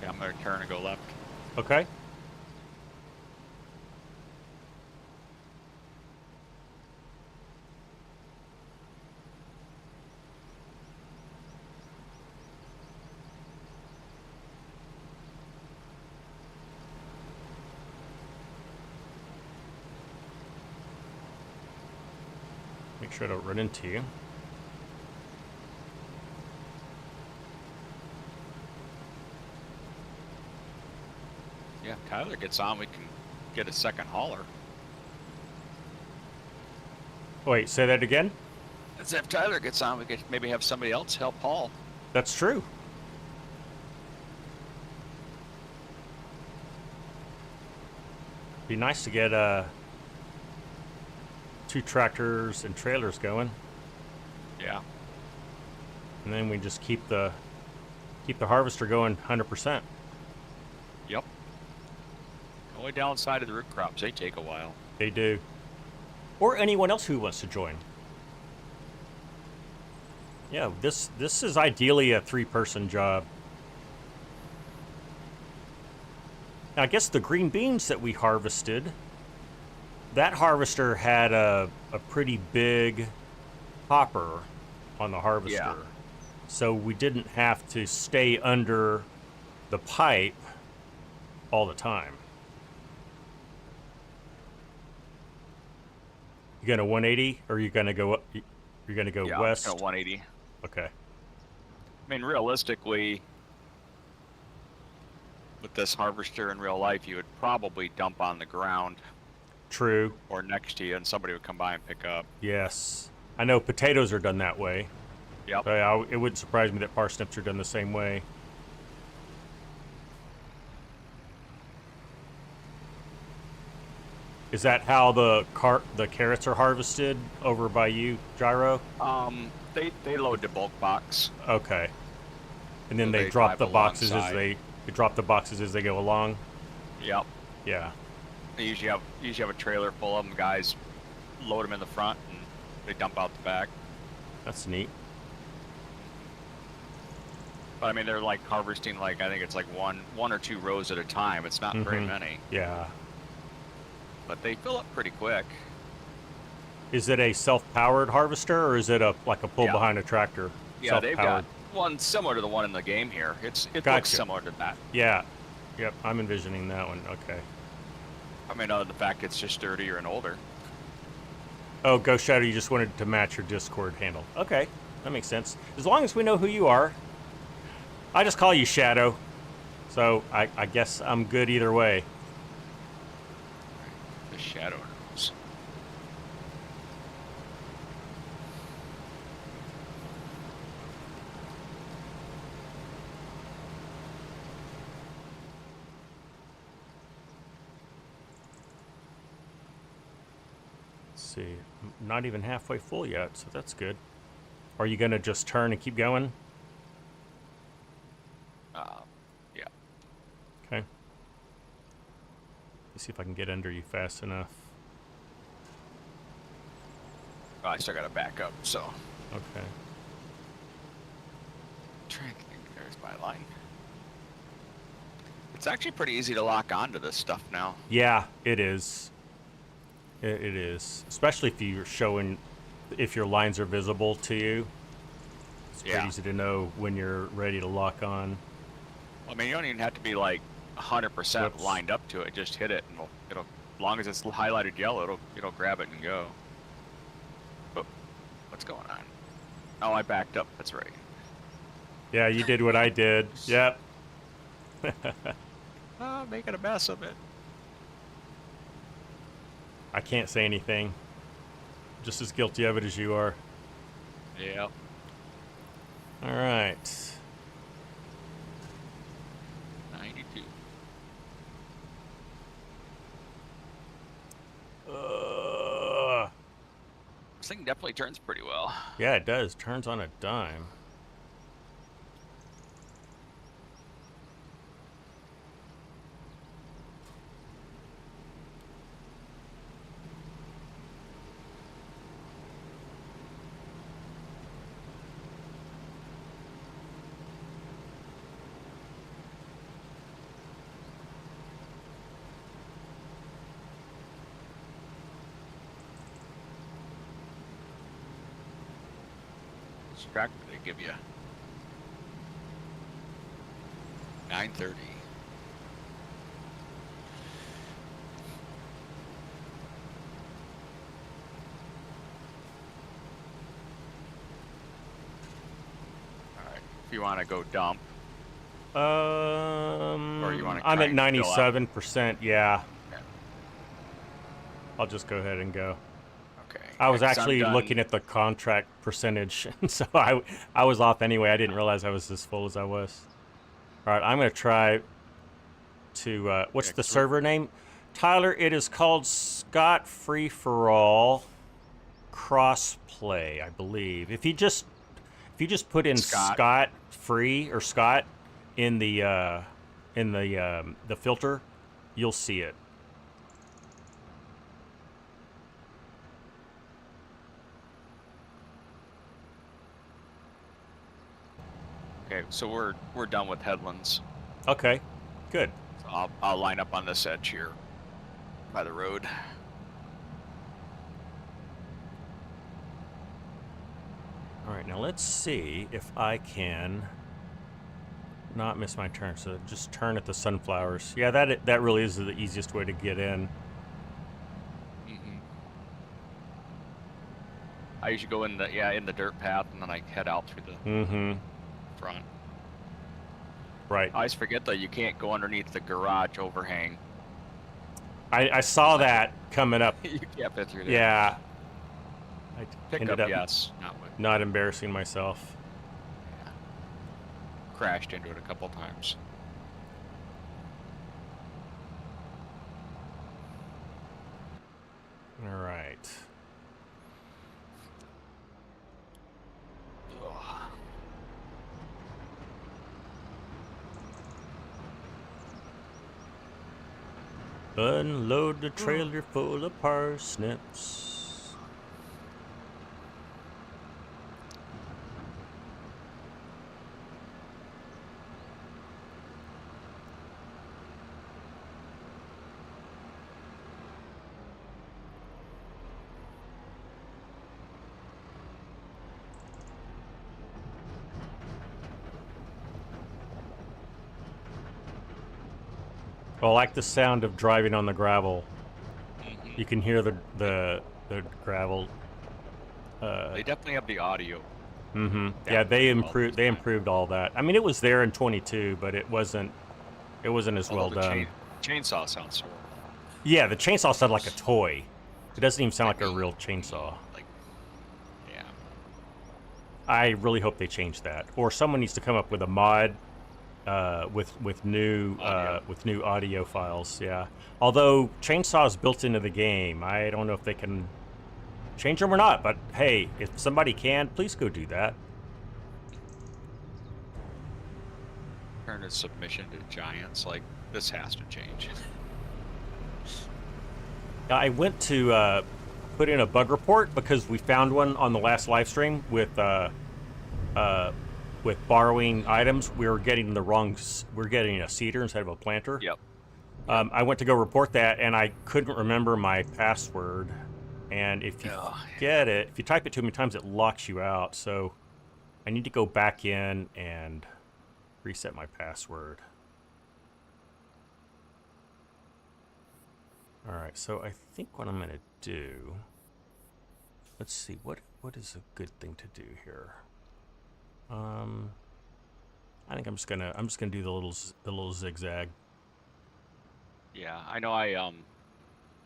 Yeah, I'm going to turn and go left. Okay. Make sure I don't run into you. Yeah, if Tyler gets on, we can get a second hauler. Wait, say that again? As if Tyler gets on, we could maybe have somebody else help haul. That's true. Be nice to get 2 tractors and trailers going, Yeah. and then we just keep the harvester going 100%. Yep. Only downside of the root crops, they take a while. They do. Or anyone else who wants to join. Yeah, this is ideally a 3-person job. Now, I guess the green beans that we harvested, that harvester had a pretty big hopper on the harvester. Yeah. So we didn't have to stay under the pipe all the time. You gonna 180 or you gonna go up? You're gonna go west? Yeah, 180. Okay. I mean, realistically, with this harvester in real life, you would probably dump on the ground True. or next to you, and somebody would come by and pick up. Yes. I know potatoes are done that way. Yep. It wouldn't surprise me that parsnips are done the same way. Is that how the carrots are harvested over by you, Gyro? They load the bulk box. Okay. And then So they they drop drive the boxes alongside. they drop the boxes as they go along. Yep. Yeah. They usually have a trailer full of them. Guys load them in the front and they dump out the back. That's neat. But I mean, they're like harvesting I think it's like one or 2 rows at a time. It's not very many, Yeah. but they fill up pretty quick. Is it a self-powered harvester or is it like a pull Yeah. behind a tractor? Yeah, they've got Self-powered. one similar to the one in the game here. It looks Gotcha. similar to that. Yeah. Yep, I'm envisioning that one. Okay. I mean, other than the fact it's just sturdier and older. Oh, Ghost Shadow, you just wanted to match your Discord handle. Okay, that makes sense. As long as we know who you are. I just call you Shadow. So I guess I'm good either way. The shadow knows. Let's see. I'm not even halfway full yet, so that's good. Are you going to just turn and keep going? Yeah. Okay. Let's see if I can get under you fast enough. Oh, I still got to back up, so. Okay. Trying to think, there's my line. It's actually pretty easy to lock onto this stuff now. Yeah, it is. It is. Especially if you're showing, if your lines are visible to you. It's pretty Yeah. easy to know when you're ready to lock on. I mean, you don't even have to be like 100% Whoops. lined up to it. Just hit it, and it'll as long as it's highlighted yellow, it'll grab it and go. Oh, what's going on? Oh, I backed up. That's right. Yeah, you did what I did. Yep. Making a mess of it. I can't say anything. Just as guilty of it as you are. Yeah. All right. 92. This thing definitely turns pretty well. Yeah, it does. Turns on a dime. This tractor they give you. 930. All right. If you want to go dump, or you want to. I'm at 97%. Yeah. I'll just go ahead and go. Okay. I was Next, I'm actually done. looking at the contract percentage, so I was off anyway. I didn't realize I was as full as I was. All right, I'm going to try to, what's the server name? Tyler, it is called scottfreeforall Crossplay, I believe. If you just put in Scott free or Scott in the filter, you'll see it. Okay, so we're done with headlands. Okay, good. So I'll line up on this edge here by the road. All right, now let's see if I can not miss my turn. So just turn at the sunflowers. Yeah, that really is the easiest way to get in. I usually go in the dirt path, and then I head out through the front. Right. I always forget though, you can't go underneath the garage overhang. I saw that coming up. You can't fit through there. Yeah. I Pick ended up, up yes. not embarrassing myself. Yeah. Crashed into it a couple times. All right. Unload the trailer full of parsnips. Well, I like the sound of driving on the gravel. You can hear the gravel. They definitely have the audio. Yeah, they improved all that. I mean, it was there in 22, but it wasn't as well done. Chainsaw sounds so. Yeah, the chainsaw sounded like a toy. It doesn't even sound like a real chainsaw. Yeah. I really hope they change that, or someone needs to come up with a mod with new audio files. Yeah. Although chainsaw is built into the game, I don't know if they can change them or not. But hey, if somebody can, please go do that. Turn its submission to giants. Like this has to change. I went to put in a bug report because we found one on the last live stream with borrowing items. We're getting a seeder instead of a planter. Yep. I went to go report that, and I couldn't remember my password. And if you if you type it too many times, it locks you out. So I need to go back in and reset my password. All right, so I think what I'm going to do, let's see, what is a good thing to do here? I think I'm just gonna do the little zigzag. Yeah, I know. Yeah,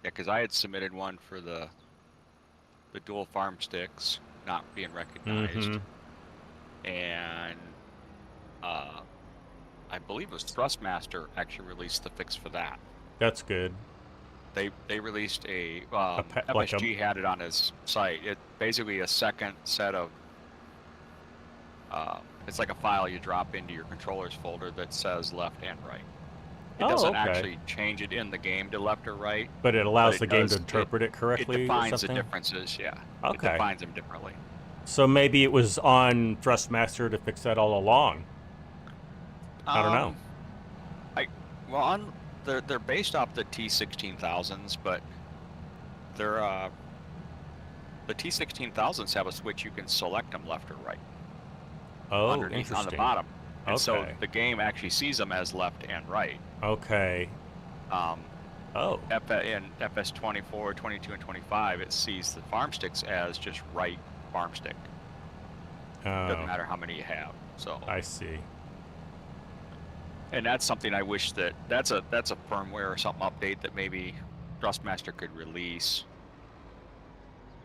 because I had submitted one for the dual farm sticks not being recognized, and I believe it was Thrustmaster actually released the fix for that. That's good. They released a like FSG had it on his site. It basically a second set of it's like a file you drop into your controllers folder that says left and right. It doesn't actually change it in the game to left or right, but it allows the game to interpret it correctly. It defines the differences. Yeah. Okay. It defines them differently. So maybe it was on Thrustmaster to fix that all along. I don't know. They're based off the T16000s, but they're the T16000s have a switch you can select them left or right. Oh, underneath on the bottom. And so the game actually sees them as left and right. Okay. In FS24, 22, and 25, it sees the farm sticks as just right farm stick. Doesn't matter how many you have. So I see. And that's something I wish that's a firmware or something update that maybe Thrustmaster could release.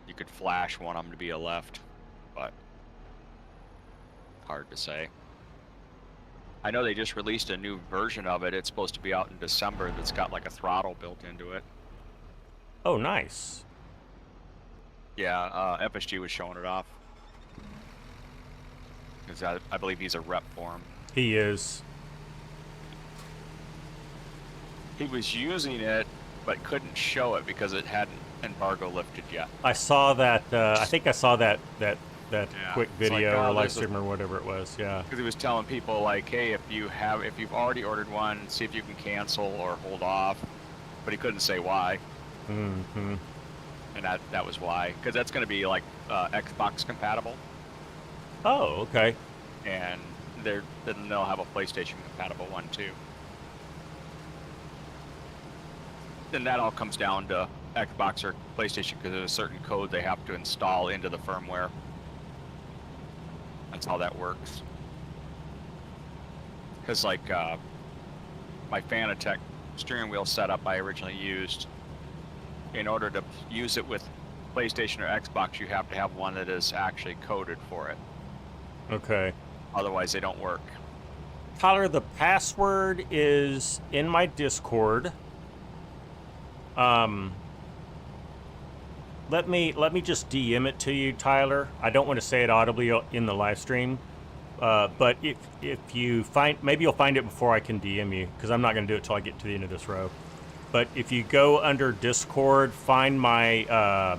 You could flash one of them to be a left, but hard to say. I know they just released a new version of it. It's supposed to be out in December that's got like a throttle built into it. Oh, nice. Yeah, FSG was showing it off. Because I believe he's a rep for him. He is. He was using it, but couldn't show it because it hadn't embargo lifted yet. I saw that. I think I saw that quick video or live stream or whatever it was. Yeah. Because he was telling people like, hey, if you've already ordered one, see if you can cancel or hold off. But he couldn't say why. Mm-hmm. And that was why. Because that's going to be like Xbox compatible. Oh, okay. And then they'll have a PlayStation compatible one too. Then that all comes down to Xbox or PlayStation because there's a certain code they have to install into the firmware. That's how that works. Because like my Fanatec steering wheel setup I originally used, in order to use it with PlayStation or Xbox, you have to have one that is actually coded for it. Okay. Otherwise, they don't work. Tyler, the password is in my Discord. Let me just DM it to you, Tyler. I don't want to say it audibly in the live stream, but if you maybe you'll find it before I can DM you, because I'm not going to do it till I get to the end of this row. But if you go under Discord, find my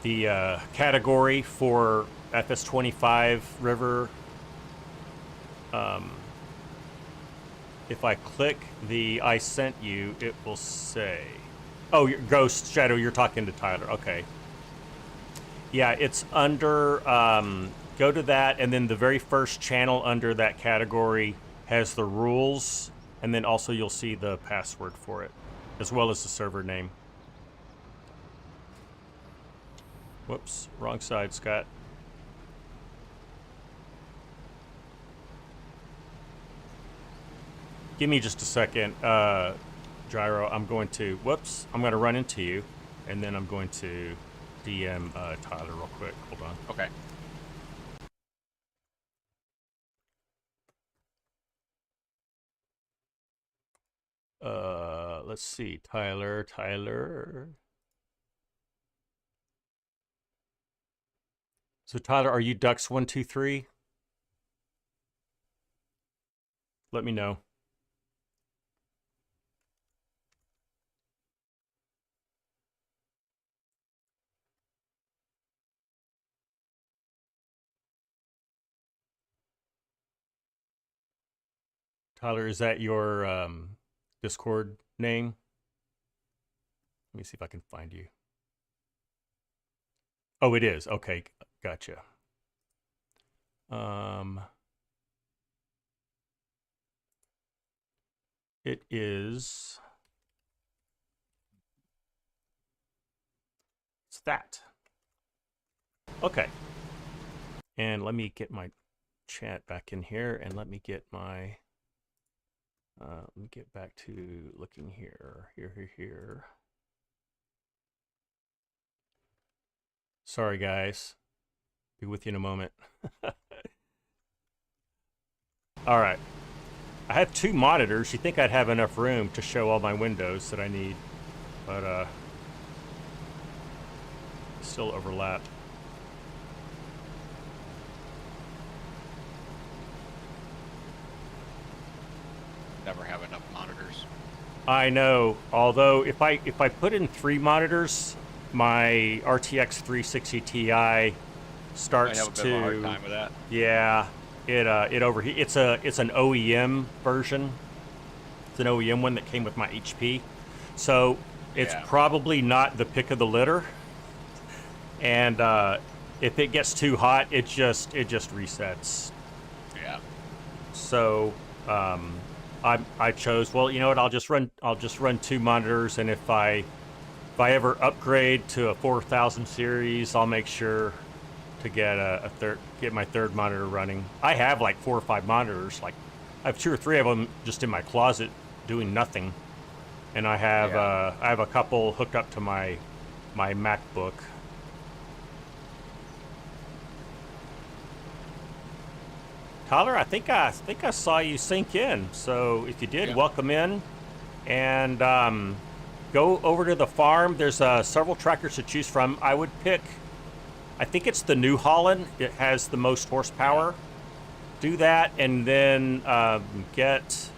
the category for FS25 River. If I click the I sent you, it will say, oh, Ghost Shadow, you're talking to Tyler. Okay. Yeah, it's under, go to that, and then the very first channel under that category has the rules, and then also you'll see the password for it, as well as the server name. Whoops, wrong side, Scott. Give me just a second, Gyro. I'm going to run into you, and then I'm going to DM Tyler real quick. Hold on. Okay. Let's see, Tyler. So Tyler, are you Dux123? Let me know. Tyler, is that your Discord name? Let me see if I can find you. Oh, it is. Okay, gotcha. It is. It's that. Okay. And let me get my chat back in here, and let me get my. Let me get back to looking here. Here. Sorry, guys. Be with you in a moment. All right. I have 2 monitors. You think I'd have enough room to show all my windows that I need, but still overlap. Never have enough monitors. I know. Although if I put in 3 monitors, my RTX 360 Ti starts I have a bit of a hard time with that. Yeah, it overheats. It's an OEM version. It's an OEM one that came with my HP, so it's probably not the pick of the litter. And if it gets too hot, it just resets. Yeah. So I chose, well, you know what? I'll just run 2 monitors, and if I ever upgrade to a 4000 series, I'll make sure to get get my 3rd monitor running. I have like 4 or 5 monitors. Like I have 2 or 3 of them just in my closet doing nothing, and I have a couple hooked up to my MacBook. Tyler, I think I saw you sink in. So if you did, welcome in, and go over to the farm. There's several tractors to choose from. I would pick, I think it's the New Holland. It has the most horsepower. Do that, and then get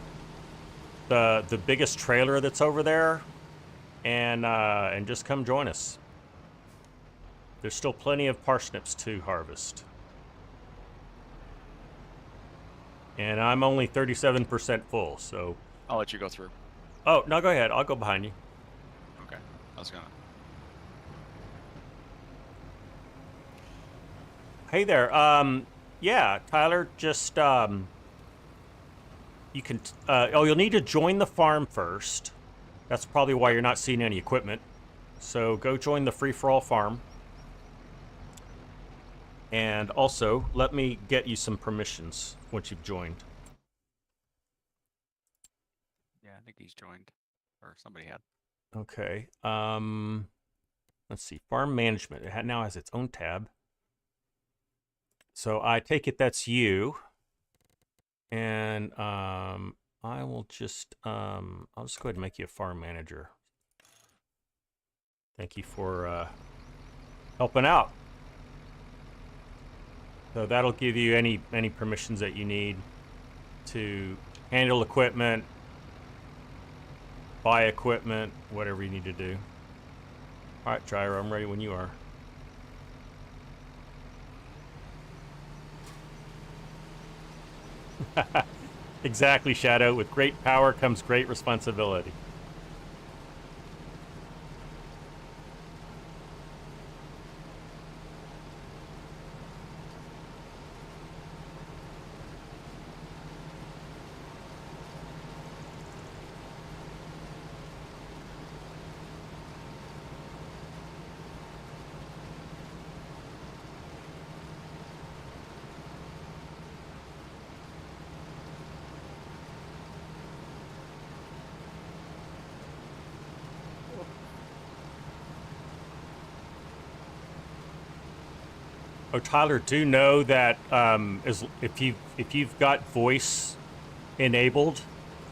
the biggest trailer that's over there, and just come join us. There's still plenty of parsnips to harvest. And I'm only 37% full, so... I'll let you go through. Oh, no, go ahead. I'll go behind you. Okay. I was gonna... Hey there. Yeah, Tyler, just... you can... you'll need to join the farm first. That's probably why you're not seeing any equipment. So go join the free-for-all farm. And also, let me get you some permissions once you've joined. Yeah, I think he's joined. Or somebody had. Okay. Let's see. Farm management. It now has its own tab. So I take it that's you. And I will just... I'll just go ahead and make you a farm manager. Thank you for helping out. So that'll give you any permissions that you need to handle equipment, buy equipment, whatever you need to do. All right, Gyro, I'm ready when you are. Exactly, Shadow. With great power comes great responsibility. Oh, Tyler, do know that if you've got voice enabled,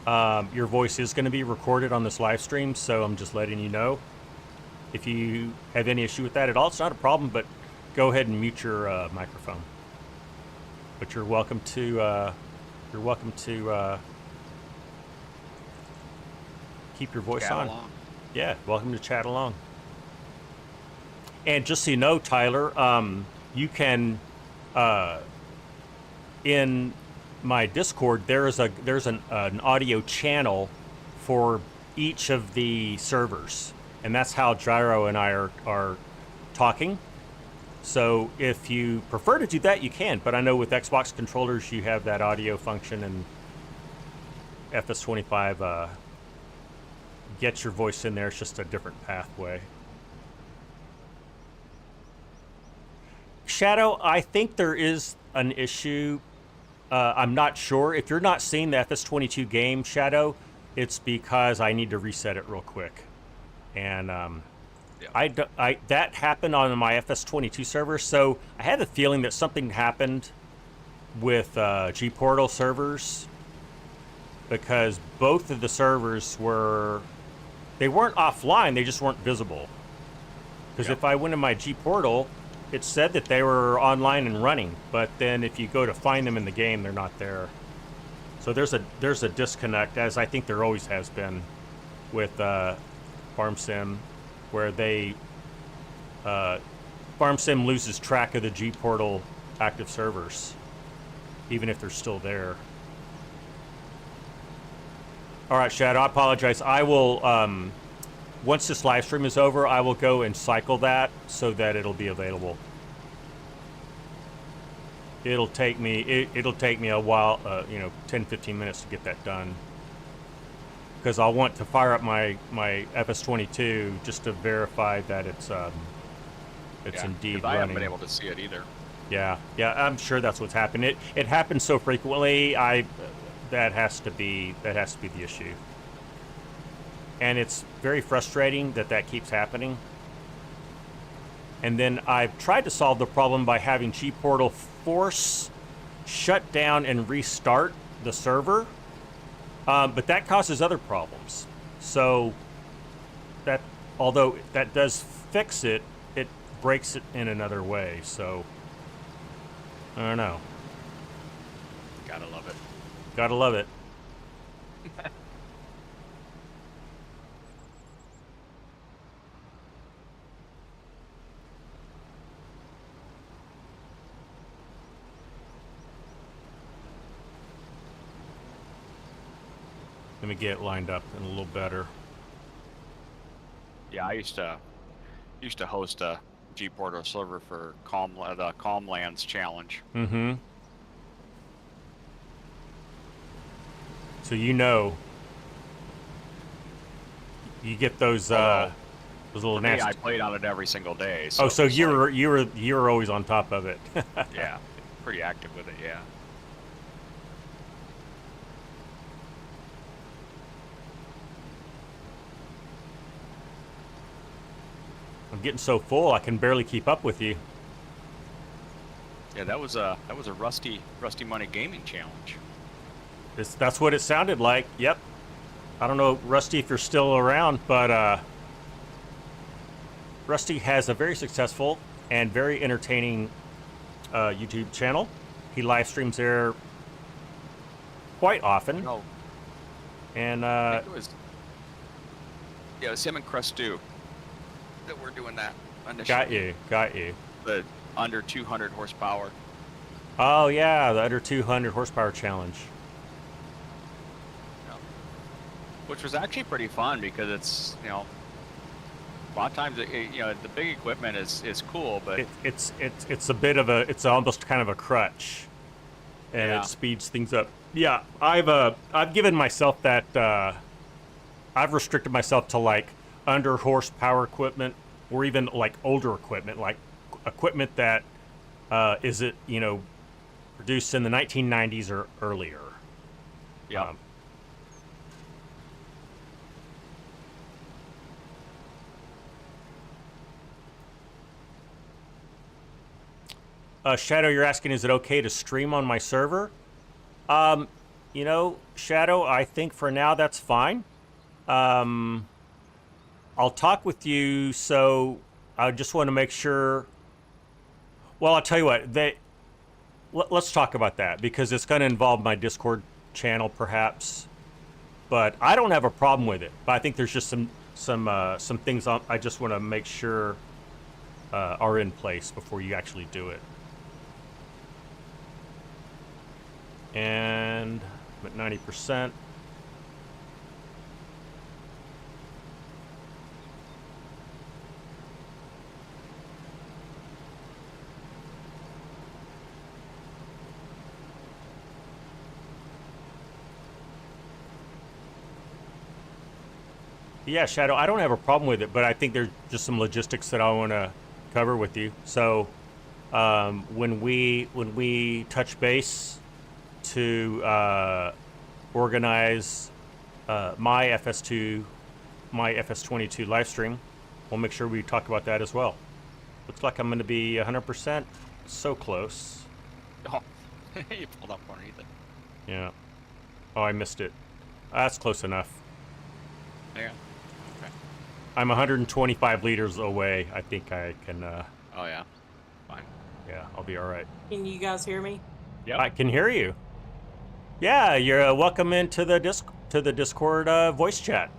your voice is going to be recorded on this live stream. So I'm just letting you know. If you have any issue with that at all, it's not a problem. But go ahead and mute your microphone. But you're welcome to keep your voice Chat on. along. Yeah, welcome to chat along. And just so you know, Tyler, you can, in my Discord, there's an audio channel for each of the servers, and that's how Gyro and I are talking. So if you prefer to do that, you can. But I know with Xbox controllers, you have that audio function, and FS25 gets your voice in there. It's just a different pathway. Shadow, I think there is an issue. I'm not sure. If you're not seeing the FS22 game, Shadow, it's because I need to reset it real quick. And that happened on my FS22 server, so I had the feeling that something happened with G-Portal servers, because both of the servers they weren't offline, they just weren't visible. Because if I went in my G-Portal, it said that they were online and running, but then if you go to find them in the game, they're not there. So there's a disconnect, as I think there always has been with Farm Sim, where Farm Sim loses track of the G-Portal active servers, even if they're still there. All right, Shadow, I apologize. I will, once this live stream is over, I will go and cycle that so that it'll be available. It'll take me a while, 10, 15 minutes to get that done. Because I'll want to fire up my FS22 just to verify that it's indeed running. I haven't been able to see it either. Yeah, I'm sure that's what's happened. It happens so frequently. That has to be the issue. And it's very frustrating that keeps happening. And then I've tried to solve the problem by having G-Portal force shut down and restart the server. But that causes other problems. So although that does fix it, it breaks it in another way. So I don't know. Gotta love it. Gotta love it. Let me get it lined up and a little better. Yeah, I used to host a G-Portal server for the Calm Lands Challenge. Mm-hmm. So you get those little nasty. I played on it every single day. So so you were always on top of it. Yeah, pretty active with it. Yeah. I'm getting so full I can barely keep up with you. Yeah, that was a Rusty Money Gaming Challenge. That's what it sounded like. Yep. I don't know, Rusty, if you're still around, but Rusty has a very successful and very entertaining YouTube channel. He live streams there quite often. Oh. And I think it was him and Crestu that were doing that initially. Got you. The under 200 horsepower. Oh yeah, the under 200 horsepower challenge. Yeah. Which was actually pretty fun because it's, a lot of times the big equipment is cool, but it's a bit of it's almost kind of a crutch, and it speeds things up. Yeah, I've given myself that. I've restricted myself to like under horsepower equipment, or even like older equipment, like equipment that is produced in the 1990s or earlier. Yeah. Shadow, you're asking, is it okay to stream on my server? Shadow, I think for now that's fine. I'll talk with you, so I just want to make sure. Well, I'll tell you what, let's talk about that, because it's going to involve my Discord channel, perhaps. But I don't have a problem with it. But I think there's just some things I just want to make sure are in place before you actually do it. And I'm at 90%. Yeah, Shadow, I don't have a problem with it, but I think there's just some logistics that I want to cover with you. So, when we touch base to organize my FS22 live stream, we'll make sure we talk about that as well. Looks like I'm going to be 100%. So close. Oh, you pulled up underneath it. Yeah. Oh, I missed it. That's close enough. Yeah. Okay. I'm 125 liters away. I think I can. Oh yeah. Fine. Yeah, I'll be all right. Can you guys hear me? Yep. I can hear you. Yeah, you're welcome into the Discord voice chat.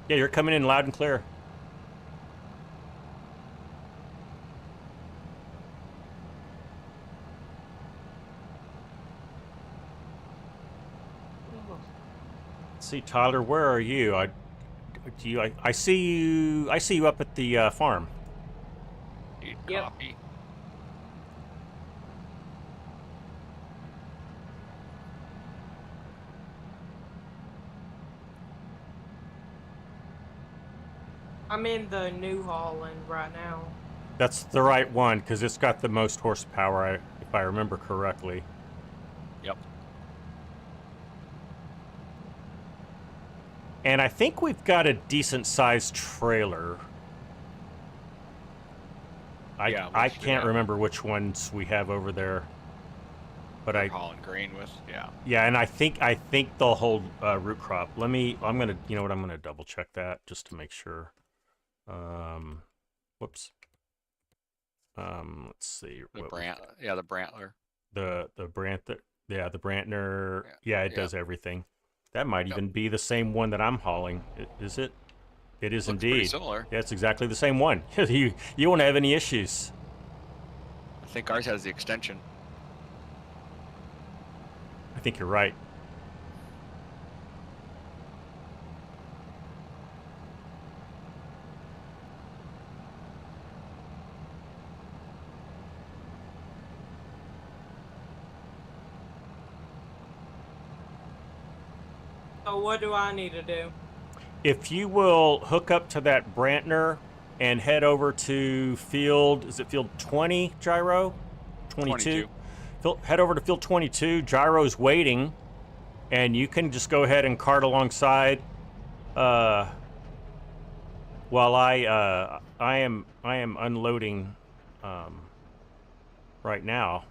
Yeah, you're coming in loud and clear. Let's see, Tyler, where are you? I see you. I see you up at the farm. Eat Yep. coffee. I'm in the New Holland right now. That's the right one because it's got the most horsepower, if I remember correctly. Yep. And I think we've got a decent-sized trailer. I can't remember which ones we have over there, but They're hauling grain with. yeah, and I think they'll hold root crop. You know what? I'm gonna double check that just to make sure. Whoops. Let's see. The Brantler. The Brantner. Yeah, It does everything. That might even be the same one that I'm hauling. Is it? It is Looks pretty indeed. similar. Yeah, it's exactly the same one. you won't have any issues. I think ours has the extension. I think you're right. So what do I need to do? If you will hook up to that Brantner and head over to field, is it field 20, Gyro? 22? Head over to field 22. Gyro's waiting, and you can just go ahead and cart alongside while I am unloading right now.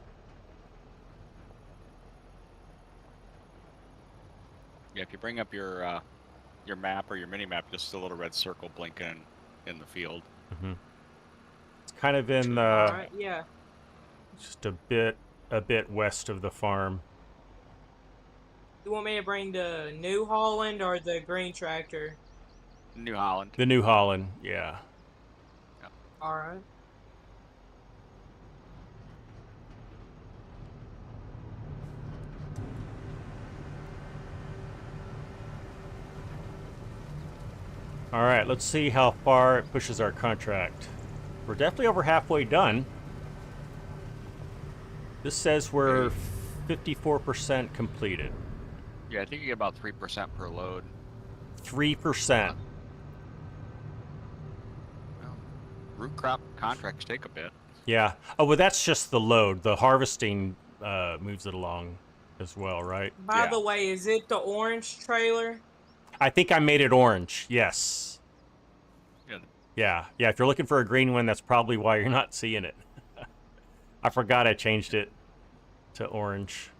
Yeah, if you bring up your map or your mini map, you'll see a little red circle blinking in the field. Mm-hmm. It's kind of in Alright, yeah. just a bit west of the farm. You want me to bring the New Holland or the green tractor? New Holland. The New Holland, yeah. Alright. All right, let's see how far it pushes our contract. We're definitely over halfway done. This says we're 54% completed. Yeah, I think you get about 3% per load. 3%. Well, root crop contracts take a bit. Yeah. Oh, well, that's just the load. The harvesting moves it along as well, right? By the way, is it the orange trailer? I think I made it orange. Yes. Yeah. Yeah. If you're looking for a green one, that's probably why you're not seeing it. I forgot I changed it to orange.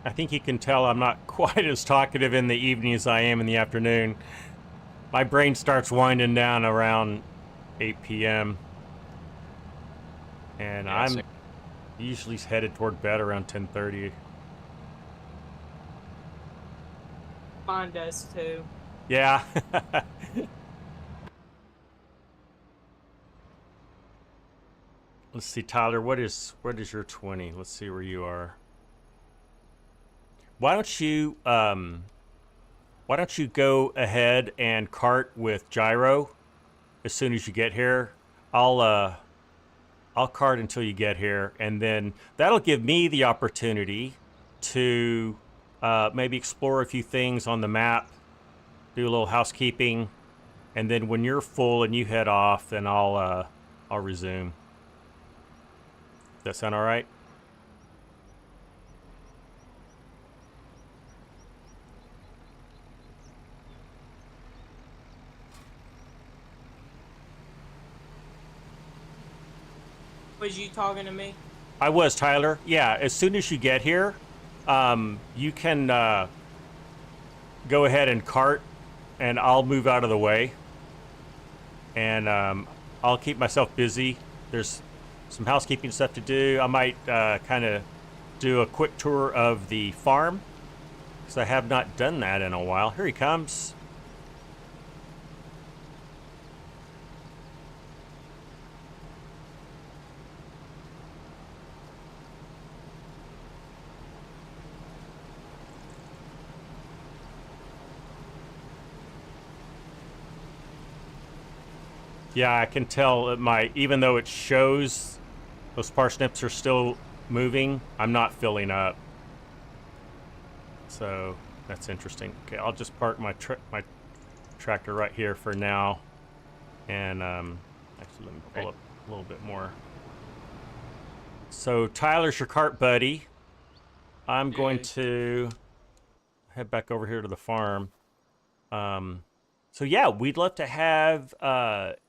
I think you can tell I'm not quite as talkative in the evening as I am in the afternoon. My brain starts winding down around 8 p.m. And Yeah, I'm usually headed toward bed around 10:30. Mine does too. Yeah. Let's see, Tyler, what is your 20? Let's see where you are. Why don't you go ahead and cart with gyro as soon as you get here? I'll cart until you get here, and then that'll give me the opportunity to maybe explore a few things on the map, do a little housekeeping, and then when you're full and you head off, then I'll resume. Does that sound all right? Was you talking to me? I was, Tyler. Yeah, as soon as you get here, you can go ahead and cart, and I'll move out of the way. And I'll keep myself busy. There's some housekeeping stuff to do. I might kind of do a quick tour of the farm, because I have not done that in a while. Here he comes. Yeah, I can tell even though it shows those parsnips are still moving, I'm not filling up. So that's interesting. Okay, I'll just park my tractor right here for now. And actually, let me pull up a little bit more. So Tyler's your cart buddy. I'm going to head back over here to the farm. So yeah, we'd love to have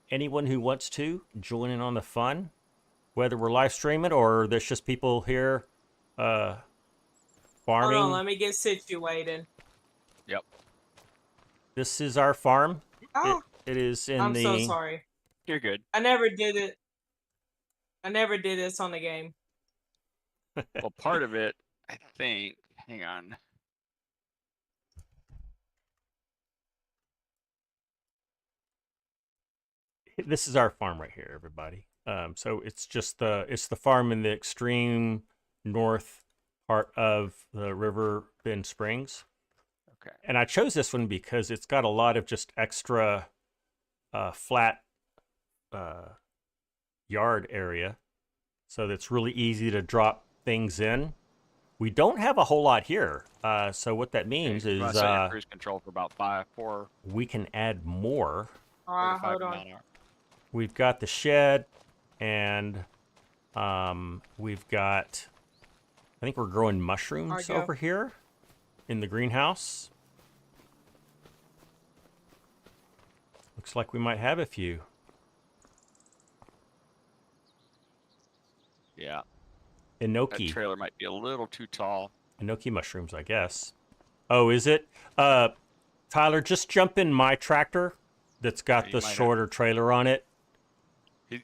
anyone who wants to join in on the fun, whether we're live streaming or there's just people here farming. Hold on, let me get situated. Yep. This is our farm. Oh, it is in I'm the... so sorry. You're good. I never did it. I never did this on the game. Well, part of it, I think. Hang on. This is our farm right here, everybody. So it's just the farm in the extreme north part of the Riverbend Springs. Okay. And I chose this one because it's got a lot of just extra flat yard area, so that's really easy to drop things in. We don't have a whole lot here, so what that means is cruise control for about 4. We can add more. Hold on. We've got the shed, and we've got, I think we're growing mushrooms over here in the greenhouse. Looks like we might have a few. Yeah. Enoki. That trailer might be a little too tall. Enoki mushrooms, I guess. Oh, is it? Tyler, just jump in my tractor that's got the shorter trailer on it.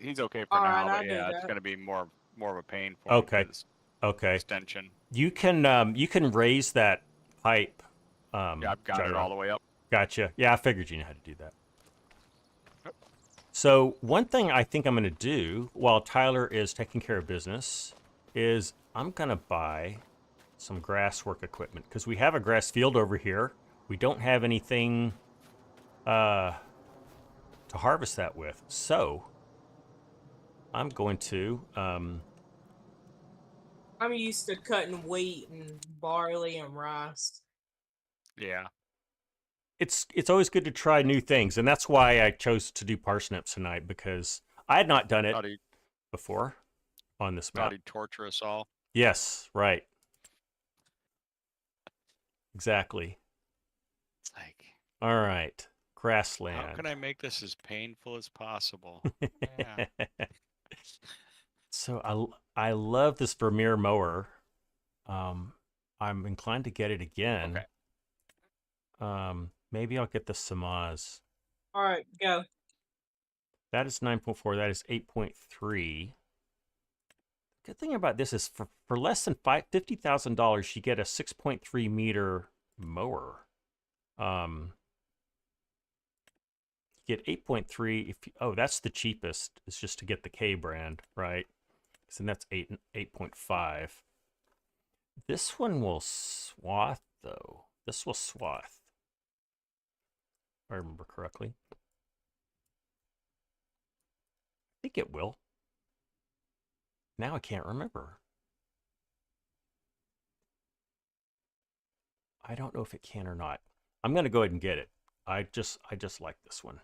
He's okay for now, but yeah, it's going to be more of a pain for him. Okay. Extension. You can raise that pipe. Yeah, I've got it all the way up. Gotcha. Yeah, I figured you knew how to do that. So one thing I think I'm going to do while Tyler is taking care of business is I'm going to buy some grass work equipment, because we have a grass field over here. We don't have anything to harvest that with. So I'm going to... I'm used to cutting wheat and barley and rice. Yeah. It's always good to try new things, and that's why I chose to do parsnips tonight, because I had not done it before on this map. Thought he'd torture us all. Yes, right. Exactly. It's like... All right. Grassland. How can I make this as painful as possible? Yeah. So I love this Vermeer mower. I'm inclined to get it again. Okay. Maybe I'll get the Samaz. All right, go. That is 9.4. That is 8.3. Good thing about this is for less than $50,000, you get a 6.3 meter mower. You get 8.3 if you, oh, that's the cheapest. It's just to get the K brand, right? So that's 8.5. This one will swath though. This will swath. If I remember correctly. I think it will. Now I can't remember. I don't know if it can or not. I'm gonna go ahead and get it. I just like this one.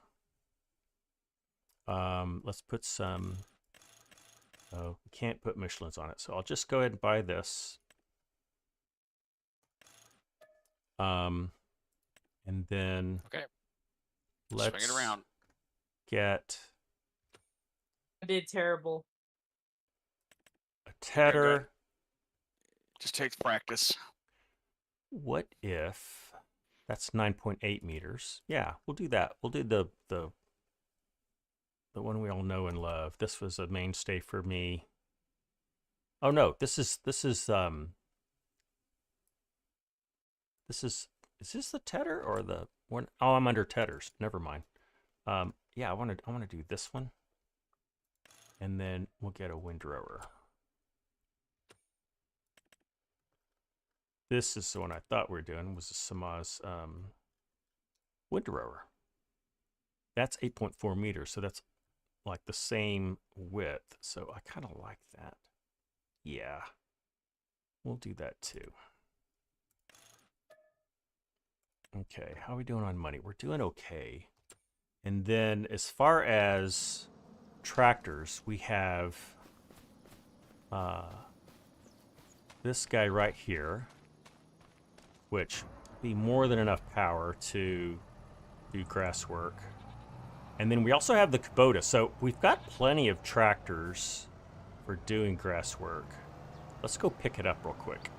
Let's put some. Oh, we can't put Michelin's on it, so I'll just go ahead and buy this. And then Okay. let's Swing it around. get I did terrible. a tedder. Okay. Just takes practice. What if that's 9.8 meters? Yeah, we'll do that. We'll do the one we all know and love. This was a mainstay for me. Oh no, is this the tedder or the one? Oh, I'm under tedders. Never mind. Yeah, I want to do this one, and then we'll get a windrower. This is the one I thought we were doing, was a Samaz windrower. That's 8.4 meters, so that's like the same width. So I kind of like that. Yeah, we'll do that too. Okay, how are we doing on money? We're doing okay. And then as far as tractors, we have this guy right here, which be more than enough power to do grass work. And then we also have the Kubota. So we've got plenty of tractors for doing grass work. Let's go pick it up real quick.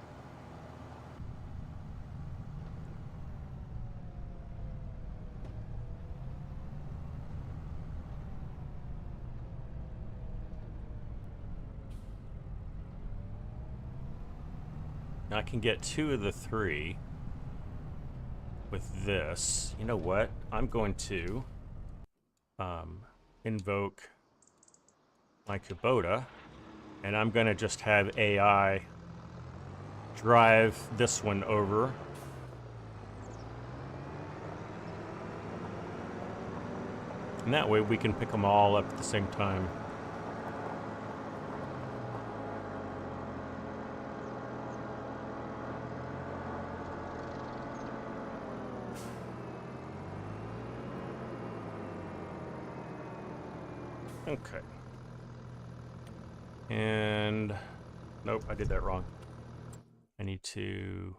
Now I can get 2 of the 3 with this. You know what? I'm going to invoke my Kubota, and I'm going to just have AI drive this one over. And that way we can pick them all up at the same time. Okay. And nope, I did that wrong. I need to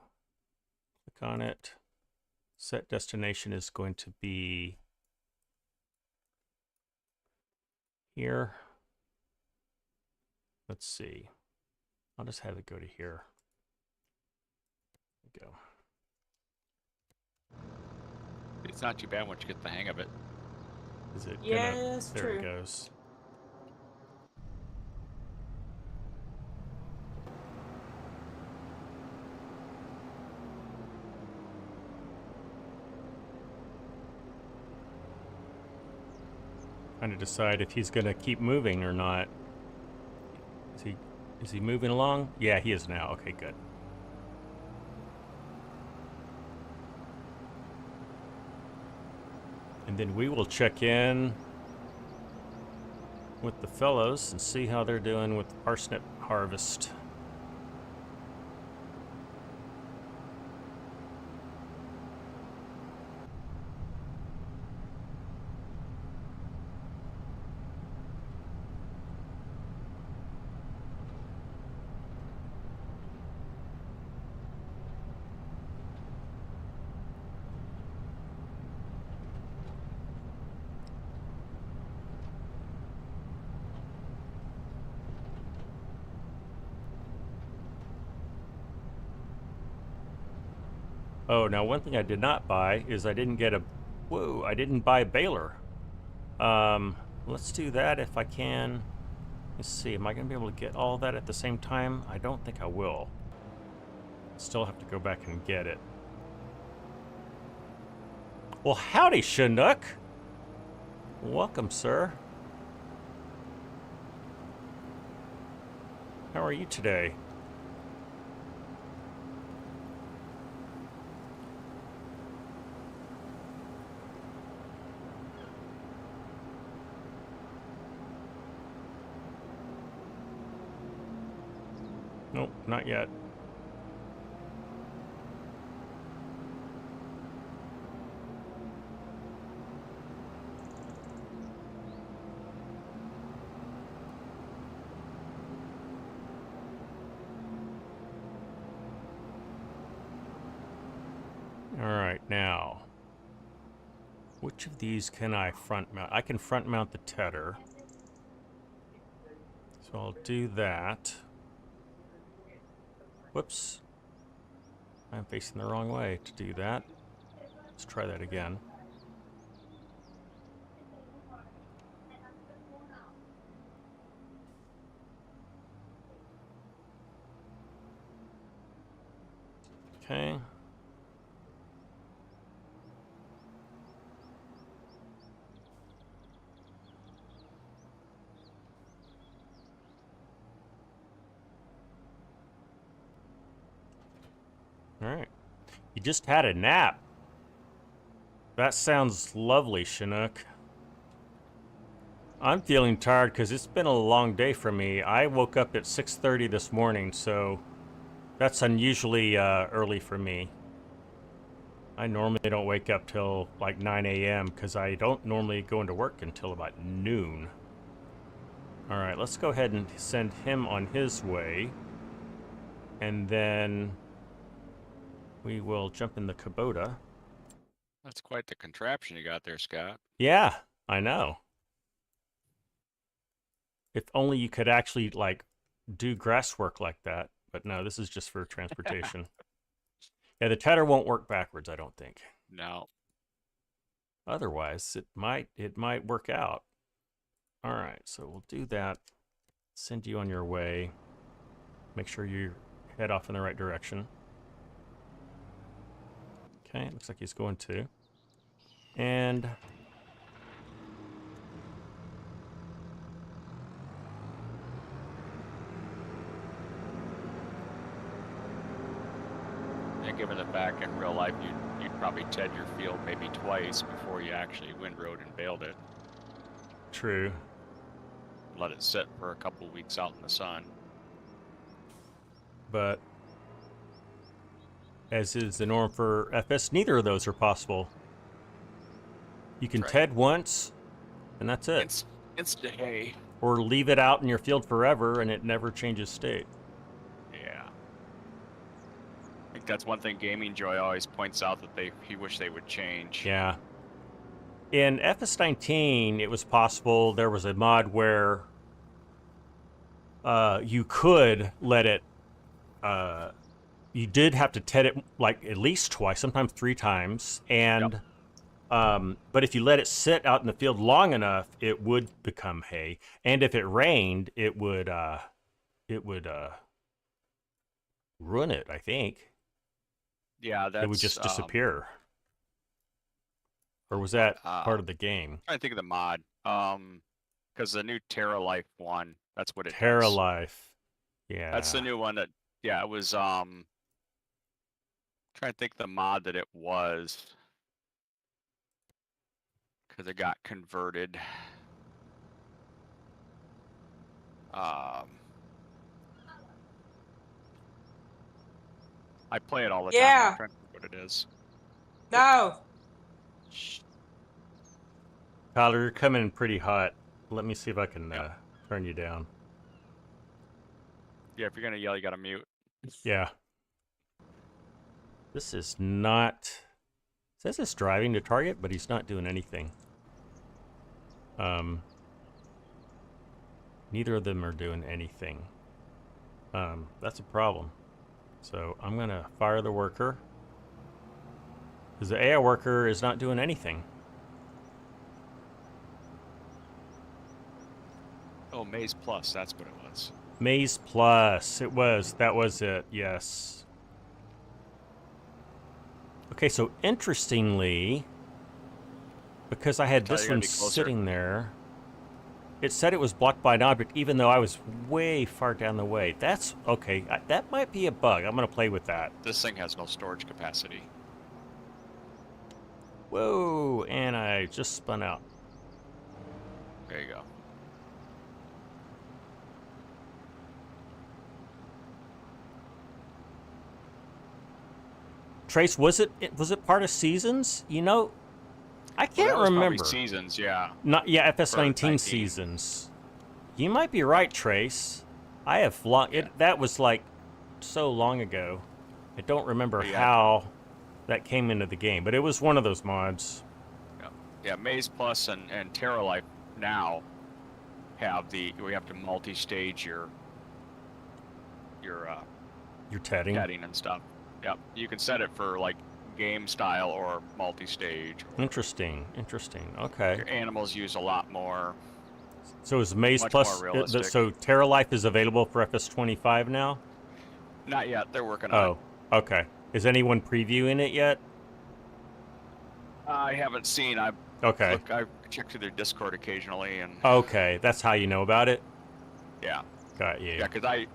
click on it. Set destination is going to be here. Let's see. I'll just have it go to here. There we go. It's not too bad once you get the hang of it. Is it Yeah, gonna? that's There true. it goes. Trying to decide if he's gonna keep moving or not. Is he moving along? Yeah, he is now. Okay, good. And then we will check in with the fellows and see how they're doing with the parsnip harvest. Oh, now one thing I did not buy is I didn't get a... Whoa, I didn't buy a baler. Let's do that if I can. Let's see, am I going to be able to get all that at the same time? I don't think I will. Still have to go back and get it. Well, howdy, Chinook. Welcome, sir. How are you today? Nope, not yet. All right, now, which of these can I front mount? I can front mount the tedder. So I'll do that. Whoops. I'm facing the wrong way to do that. Let's try that again. Okay. All right. You just had a nap. That sounds lovely, Chinook. I'm feeling tired because it's been a long day for me. I woke up at 6:30 this morning, so that's unusually early for me. I normally don't wake up till like 9 a.m. because I don't normally go into work until about noon. All right, let's go ahead and send him on his way. And then we will jump in the Kubota. That's quite the contraption you got there, Scott. Yeah, I know. If only you could actually, like, do grass work like that. But no, this is just for transportation. Yeah, the tedder won't work backwards, I don't think. No. Otherwise, it might work out. All right, so we'll do that. Send you on your way. Make sure you head off in the right direction. Okay, looks like he's going to. And And given the fact in real life you'd probably ted your field maybe twice before you actually windrowed and baled it. true. Let it sit for a couple weeks out in the sun. But as is the norm for FS, neither of those are possible. You can Right. TED once, and that's it. Insta hay. Or leave it out in your field forever, and it never changes state. Yeah. I think that's one thing Gaming Joy always points out that he wished they would change. Yeah. In FS19, it was possible. There was a mod where you could let it. You did have to TED it like at least twice, sometimes 3 times, and. Yep. But if you let it sit out in the field long enough, it would become hay. And if it rained, it would ruin it, I think. Yeah, It would just disappear. Or was that part of the game? I'm trying to think of the mod. Because the new Terra Life one, that's what it Terra does. Life. Yeah. That's the new one that, yeah, it was, trying to think the mod that it was. Because it got converted. I play it all the time. Yeah. I'm trying to think what it is. No. Tyler, you're coming in pretty hot. Let me see if I can turn you down. Yeah, if you're gonna yell, you gotta mute. Yeah. This is not... It says it's driving to target, but he's not doing anything. Neither of them are doing anything. That's a problem. So I'm gonna fire the worker. Because the AI worker is not doing anything. Oh, Maze Plus, that's what it was. Maze Plus. It was. That was it. Yes. Okay, so interestingly, because I had this one sitting there, it said it was blocked by an object, even though I was way far down the way. That's okay. That might be a bug. I'm going to play with that. This thing has no storage capacity. Whoa, and I just spun out. There you go. Trace, was it part of Seasons? You know, I can't remember. Seasons, yeah. Not FS19 Seasons. You might be right, Trace. I have that was like so long ago. I don't remember how that came into the game, but it was one of those mods. Yeah, Maze Plus and Terra Life now have we have to multi-stage your tedding and stuff. Yep, you can set it for like game style or multi-stage. Interesting. Okay. Your animals use a lot more. So is Maze Plus? So Terra Life is available for FS25 now? Not yet. They're working on it. Oh, okay. Is anyone previewing it yet? I haven't seen. I check through their Discord occasionally, and. Okay, that's how you know about it. Yeah. Got you. Yeah, because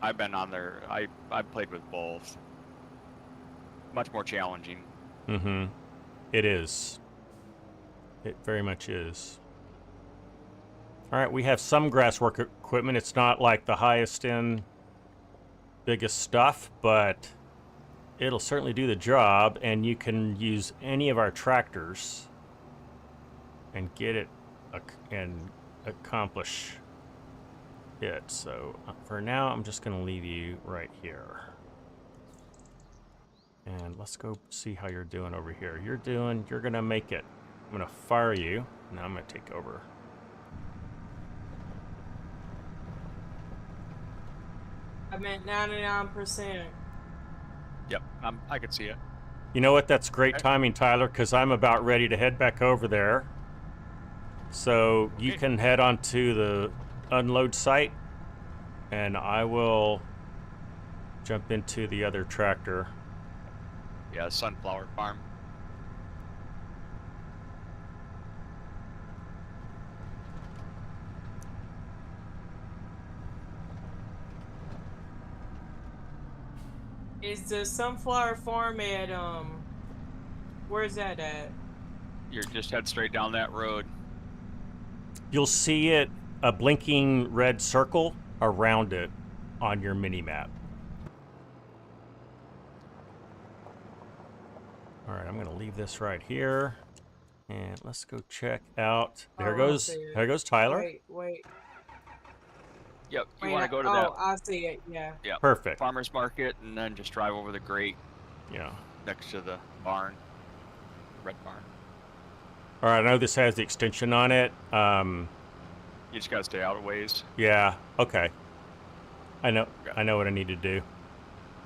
I've been on there. I've played with both. Much more challenging. Mm-hmm. It is. It very much is. All right, we have some grasswork equipment. It's not like the highest end, biggest stuff, but it'll certainly do the job, and you can use any of our tractors and get it and accomplish it. So for now, I'm just going to leave you right here. And let's go see how you're doing over here. You're going to make it. I'm going to fire you. Now I'm going to take over. I'm at 99%. Yep, I could see it. You know what? That's great timing, Tyler, because I'm about ready to head back over there. So you can head on to the unload site, and I will jump into the other tractor. Yeah, sunflower farm. Is the sunflower farm at where's that at? You're just head straight down that road. You'll see it, a blinking red circle around it on your mini map. All right, I'm going to leave this right here, and let's go check out. There goes Tyler. Wait. Yep, you want to go to that? Oh, I see it. Yeah. Yeah. Perfect. Farmers market, and then just drive over the grate. Yeah. Next to the barn, red barn. All right, I know this has the extension on it. You just gotta stay out of ways. Yeah. Okay. I know. Okay. I know what I need to do.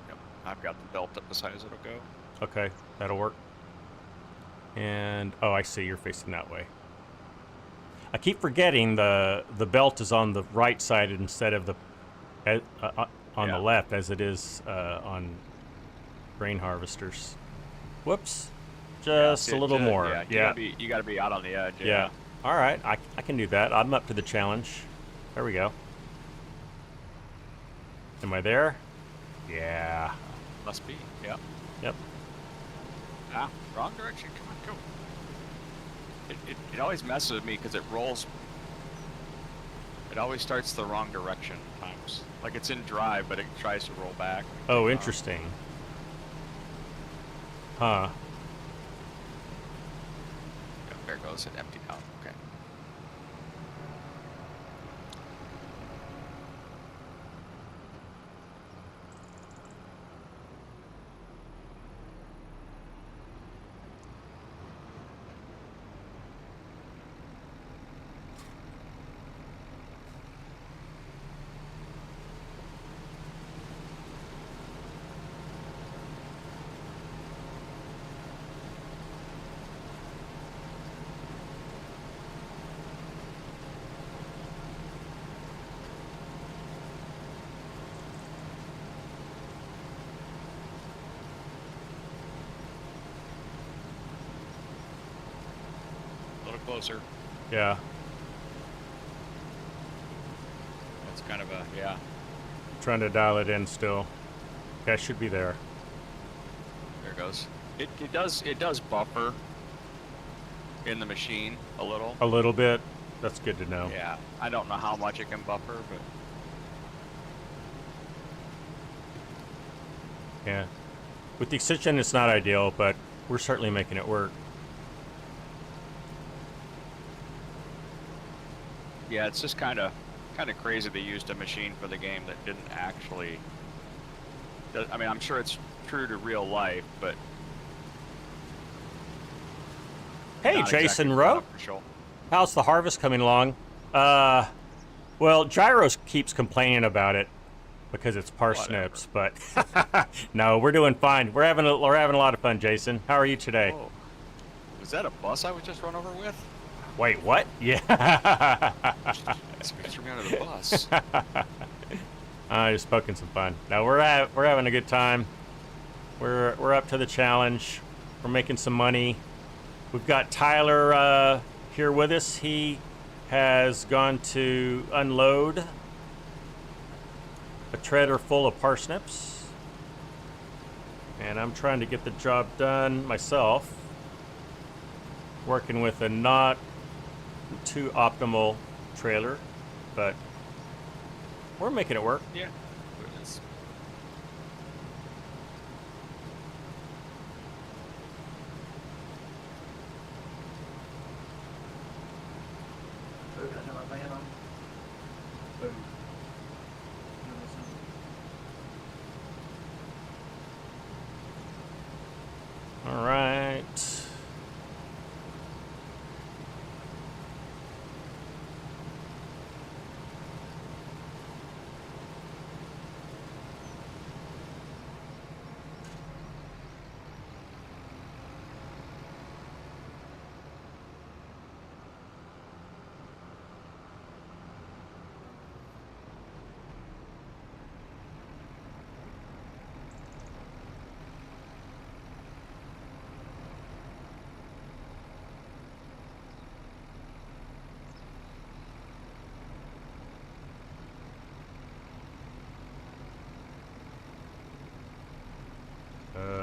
Yep. I've got the belt up as high as it'll go. Okay, that'll work. And oh, I see. You're facing that way. I keep forgetting the belt is on the right side instead of the on the left, as it is on grain harvesters. Whoops, just a little more. Yeah, you gotta be out on the edge. Yeah. All right, I can do that. I'm up to the challenge. There we go. Am I there? Yeah. Must be. Yeah. Yep. Ah, wrong direction. Come on, go. It always messes with me because it rolls. It always starts the wrong direction at times. Like it's in drive, but it tries to roll back. Oh, interesting. Huh. Yeah, there goes it emptied out. Okay. bit closer. Yeah. It's kind of a, yeah. Trying to dial it in still. Okay, I should be there. There it goes. It does buffer in the machine a little. A little bit. That's good to know. Yeah. I don't know how much it can buffer, but Yeah. With the extension, it's not ideal, but we're certainly making it work. yeah, it's just kind of crazy they used a machine for the game that didn't actually. I mean, I'm sure it's true to real life, but Hey, not Jason exactly Rowe. beneficial. How's the harvest coming along? Well, Gyros keeps complaining about it because it's parsnips, but no, we're doing fine. We're having a lot of fun, Jason. How are you today? Oh. Was that a bus I was just run over with? Wait, what? Yeah. Somebody threw me under the bus. Just poking some fun. No, we're having a good time. We're up to the challenge. We're making some money. We've got Tyler here with us. He has gone to unload a trailer full of parsnips, and I'm trying to get the job done myself, working with a not too optimal trailer, but we're making it work. Yeah. It is. All right.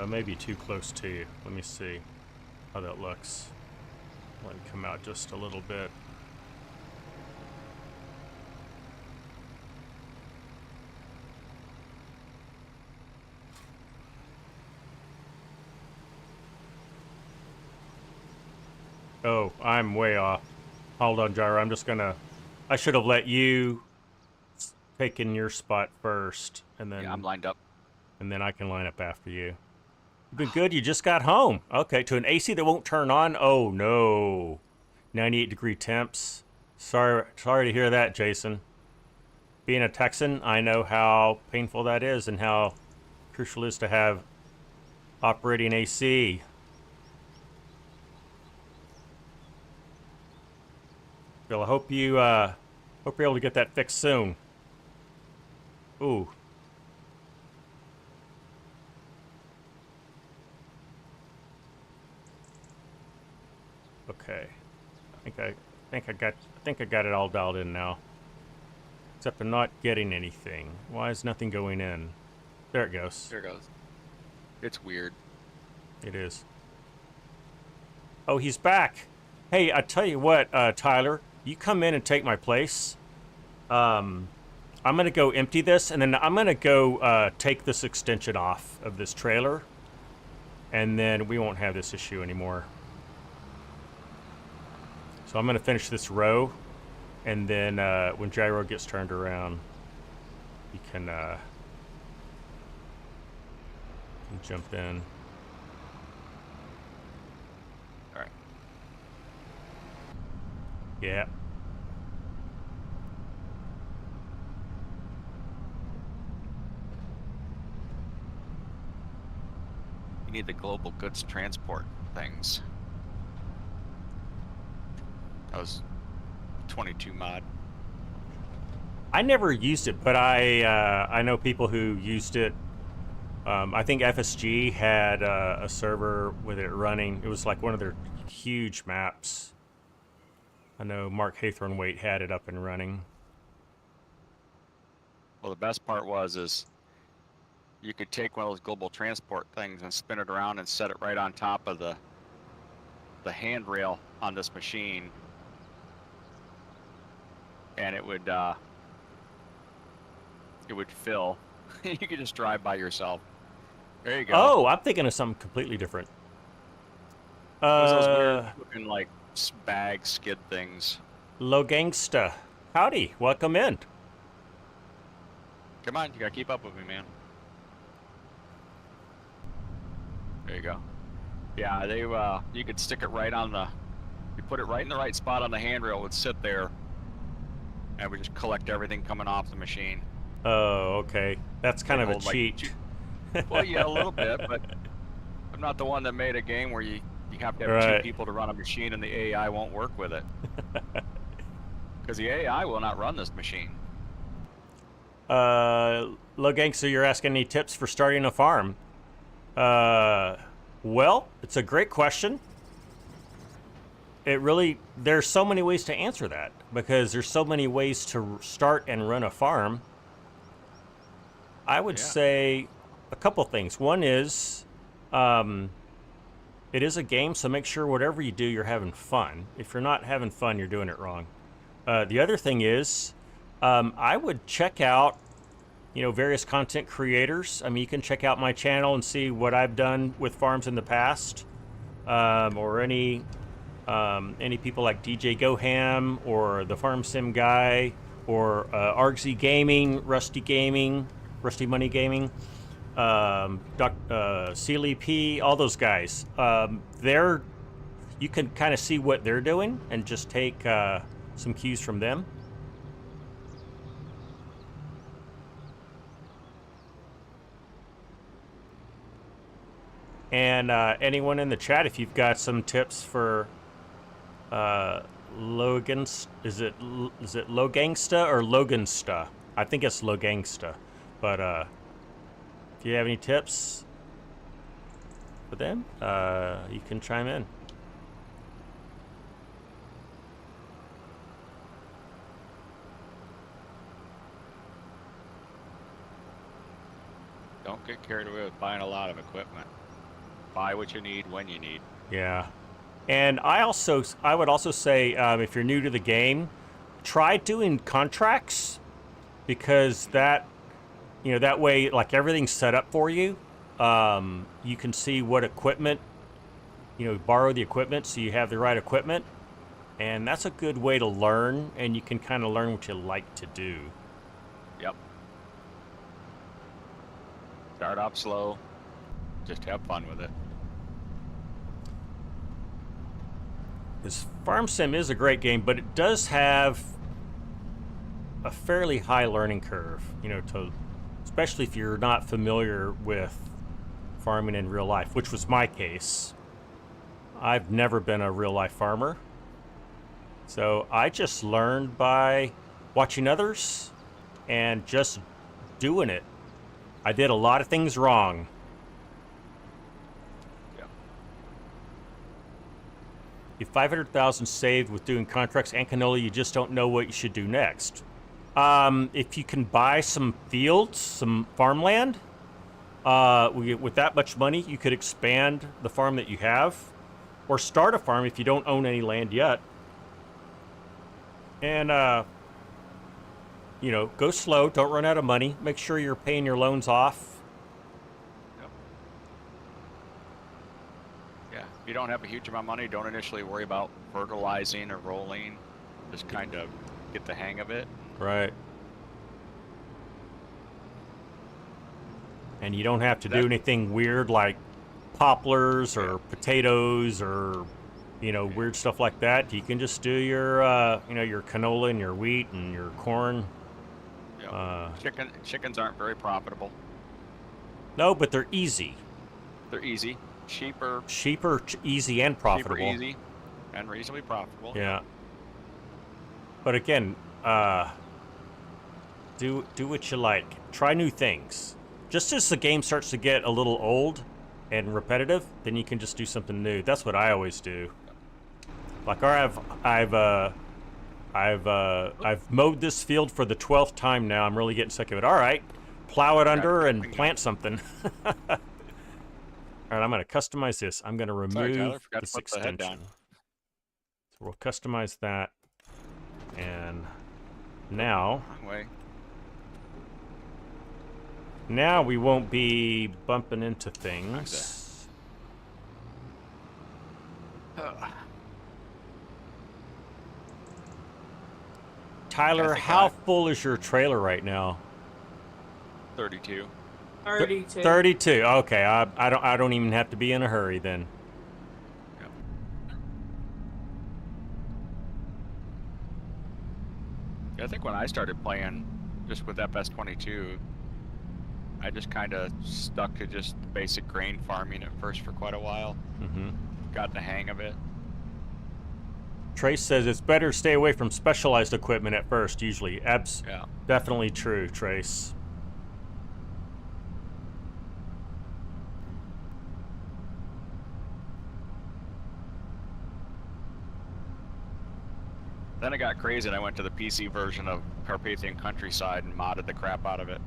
Maybe too close to you. Let me see how that looks. Let it come out just a little bit. Oh, I'm way off. Hold on, Gyro. I'm just gonna. I should have let you take in your spot first, and then Yeah, I'm lined up. and then I can line up after you. You've been good. You just got home. Okay, to an AC that won't turn on. Oh no, 98-degree temps. Sorry to hear that, Jason. Being a Texan, I know how painful that is and how crucial it is to have operating AC. Bill, I hope you're able to get that fixed soon. Ooh. Okay. I think I got it all dialed in now. Except I'm not getting anything. Why is nothing going in? There it goes. There it goes. It's weird. It is. Oh, he's back. Hey, I tell you what, Tyler, you come in and take my place. I'm gonna go empty this, and then I'm gonna go take this extension off of this trailer, and then we won't have this issue anymore. So I'm gonna finish this row, and then when Gyro gets turned around, he can jump in. All right. Yeah. You need the global goods transport things. That was 22 mod. I never used it, but I know people who used it. I think FSG had a server with it running. It was like one of their huge maps. I know Mark Haythornwaite had it up and running. Well, the best part is you could take one of those global transport things and spin it around and set it right on top of the handrail on this machine, and it would fill. You could just drive by yourself. There you go. Oh, I'm thinking of something completely different. Those weird looking like bag skid things. Lo Gangsta. Howdy, welcome in. Come on, you gotta keep up with me, man. There you go. Yeah, they you could stick it right on you put it right in the right spot on the handrail, it would sit there, and we just collect everything coming off the machine. Oh, okay. That's kind of a cheat. Well, yeah, a little bit, but I'm not the one that made a game where you have to have 2 people to run a machine and the AI won't work with it. Because the AI will not run this machine. Lo Gangster, you're asking any tips for starting a farm? Well, it's a great question. There's so many ways to answer that, because there's so many ways to start and run a farm. I would say a couple things. One is, it is a game, so make sure whatever you do, you're having fun. If you're not having fun, you're doing it wrong. The other thing is, I would check out, various content creators. I mean, you can check out my channel and see what I've done with farms in the past, or any people like DJ Goham or the Farm Sim Guy or Argsy Gaming, Rusty Money Gaming, Sealy P, all those guys. You can kind of see what they're doing and just take some cues from them. And anyone in the chat, if you've got some tips for Logan's, is it Logangsta or Logansta? I think it's Logangsta, but if you have any tips for them, you can chime in. Don't get carried away with buying a lot of equipment. Buy what you need when you need. Yeah. And I would also say, if you're new to the game, try doing contracts, because that way, like, everything's set up for you. You can see what equipment, borrow the equipment so you have the right equipment. And that's a good way to learn, and you can kind of learn what you like to do. Yep. Start off slow. Just have fun with it. This Farm Sim is a great game, but it does have a fairly high learning curve, especially if you're not familiar with farming in real life, which was my case. I've never been a real life farmer. So I just learned by watching others and just doing it. I did a lot of things wrong. You've 500,000 saved with doing contracts and canola. You just don't know what you should do next. If you can buy some fields, some farmland, with that much money, you could expand the farm that you have, or start a farm if you don't own any land yet. And go slow. Don't run out of money. Make sure you're paying your loans off. If you don't have a huge amount of money, don't initially worry about fertilizing or rolling. Just kind of get the hang of it. Right. And you don't have to do anything weird like poplars or potatoes or, weird stuff like that. You can just do your, your canola and your wheat and your corn. Chickens aren't very profitable. No, but they're easy. They're easy. Cheaper, easy, and profitable. Cheaper, easy, and reasonably profitable. Yeah. But again, do what you like. Try new things. Just as the game starts to get a little old and repetitive, then you can just do something new. That's what I always do. Like, I've I've mowed this field for the 12th time now. I'm really getting sick of it. All right, plow it under and plant something. All right, I'm going to customize this. I'm going to remove Tyler, forgot this to put the head extension. down. So we'll customize that, and now Wrong way. now we won't be bumping into things. Tyler, how full is your trailer right now? 32. 32. 32. Okay, I don't even have to be in a hurry then. Yep. Yeah, I think when I started playing just with FS22, I just kind of stuck to just basic grain farming at first for quite a while. Mm-hmm. Got the hang of it. Trace says it's better to stay away from specialized equipment at first, usually. Yeah. Definitely true, Trace. Then it got crazy and I went to the PC version of Carpathian Countryside and modded the crap out of it.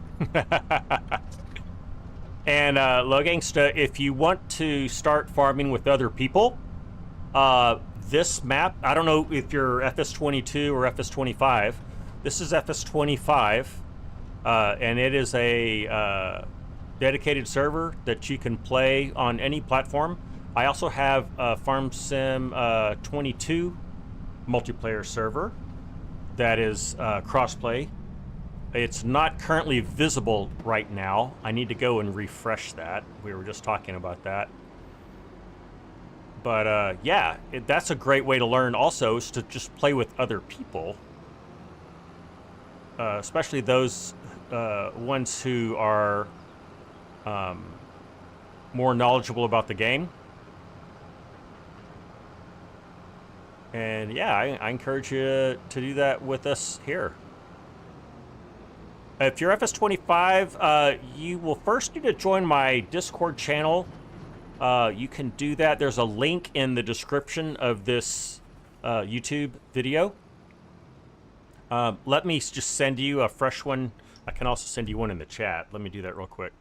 And Logangsta, if you want to start farming with other people, this map, I don't know if you're FS22 or FS25. This is FS25, and it is a dedicated server that you can play on any platform. I also have a Farm Sim 22 multiplayer server that is crossplay. It's not currently visible right now. I need to go and refresh that. We were just talking about that. But yeah, that's a great way to learn also, is to just play with other people. Especially those ones who are more knowledgeable about the game. And yeah, I encourage you to do that with us here. If you're FS25, you will first need to join my Discord channel. You can do that. There's a link in the description of this YouTube video. Let me just send you a fresh one. I can also send you one in the chat. Let me do that real quick.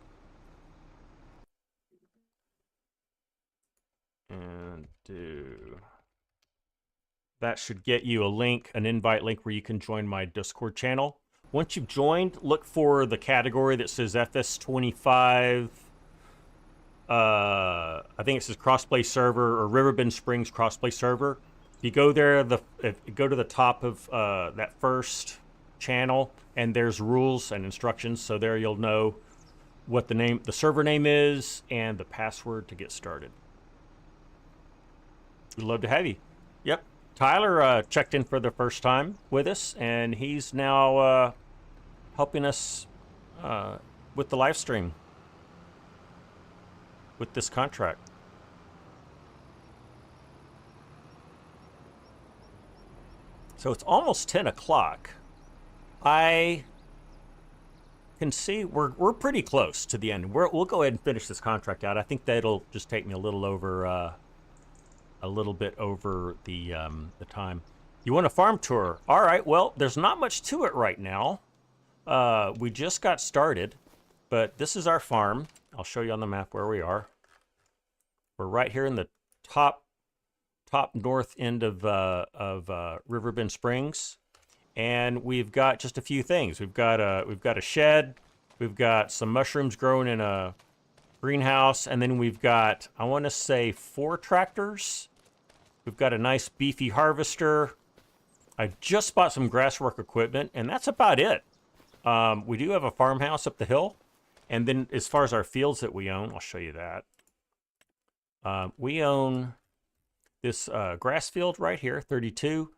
And that should get you a link, an invite link where you can join my Discord channel. Once you've joined, look for the category that says FS25. I think it says Crossplay Server or Riverbend Springs Crossplay Server. If you go there, go to the top of that first channel, and there's rules and instructions. So there you'll know what the server name is, and the password to get started. We'd love to have you. Yep. Tyler checked in for the first time with us, and he's now helping us with the live stream with this contract. So it's almost 10 o'clock. I can see we're pretty close to the end. We'll go ahead and finish this contract out. I think that'll just take me a little bit over the time. You want a farm tour? All right. Well, there's not much to it right now. We just got started, but this is our farm. I'll show you on the map where we are. We're right here in the top north end of Riverbend Springs, and we've got just a few things. We've got a shed. We've got some mushrooms growing in a greenhouse, and then we've got, I want to say, 4 tractors. We've got a nice beefy harvester. I just bought some grasswork equipment, and that's about it. We do have a farmhouse up the hill, and then as far as our fields that we own, I'll show you that. We own this grass field right here, 32,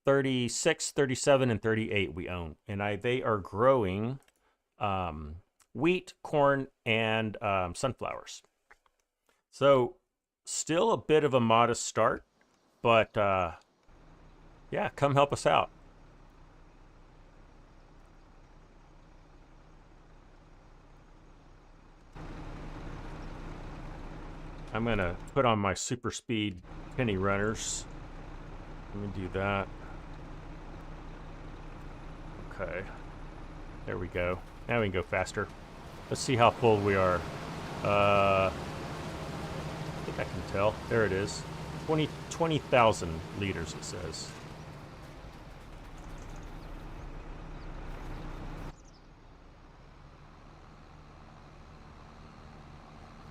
36, 37, and 38 we own, and they are growing wheat, corn, and sunflowers. So still a bit of a modest start, but yeah, come help us out. I'm gonna put on my super speed penny runners. Let me do that. Okay. There we go. Now we can go faster. Let's see how full we are. I think I can tell. There it is. 20,000 liters, it says.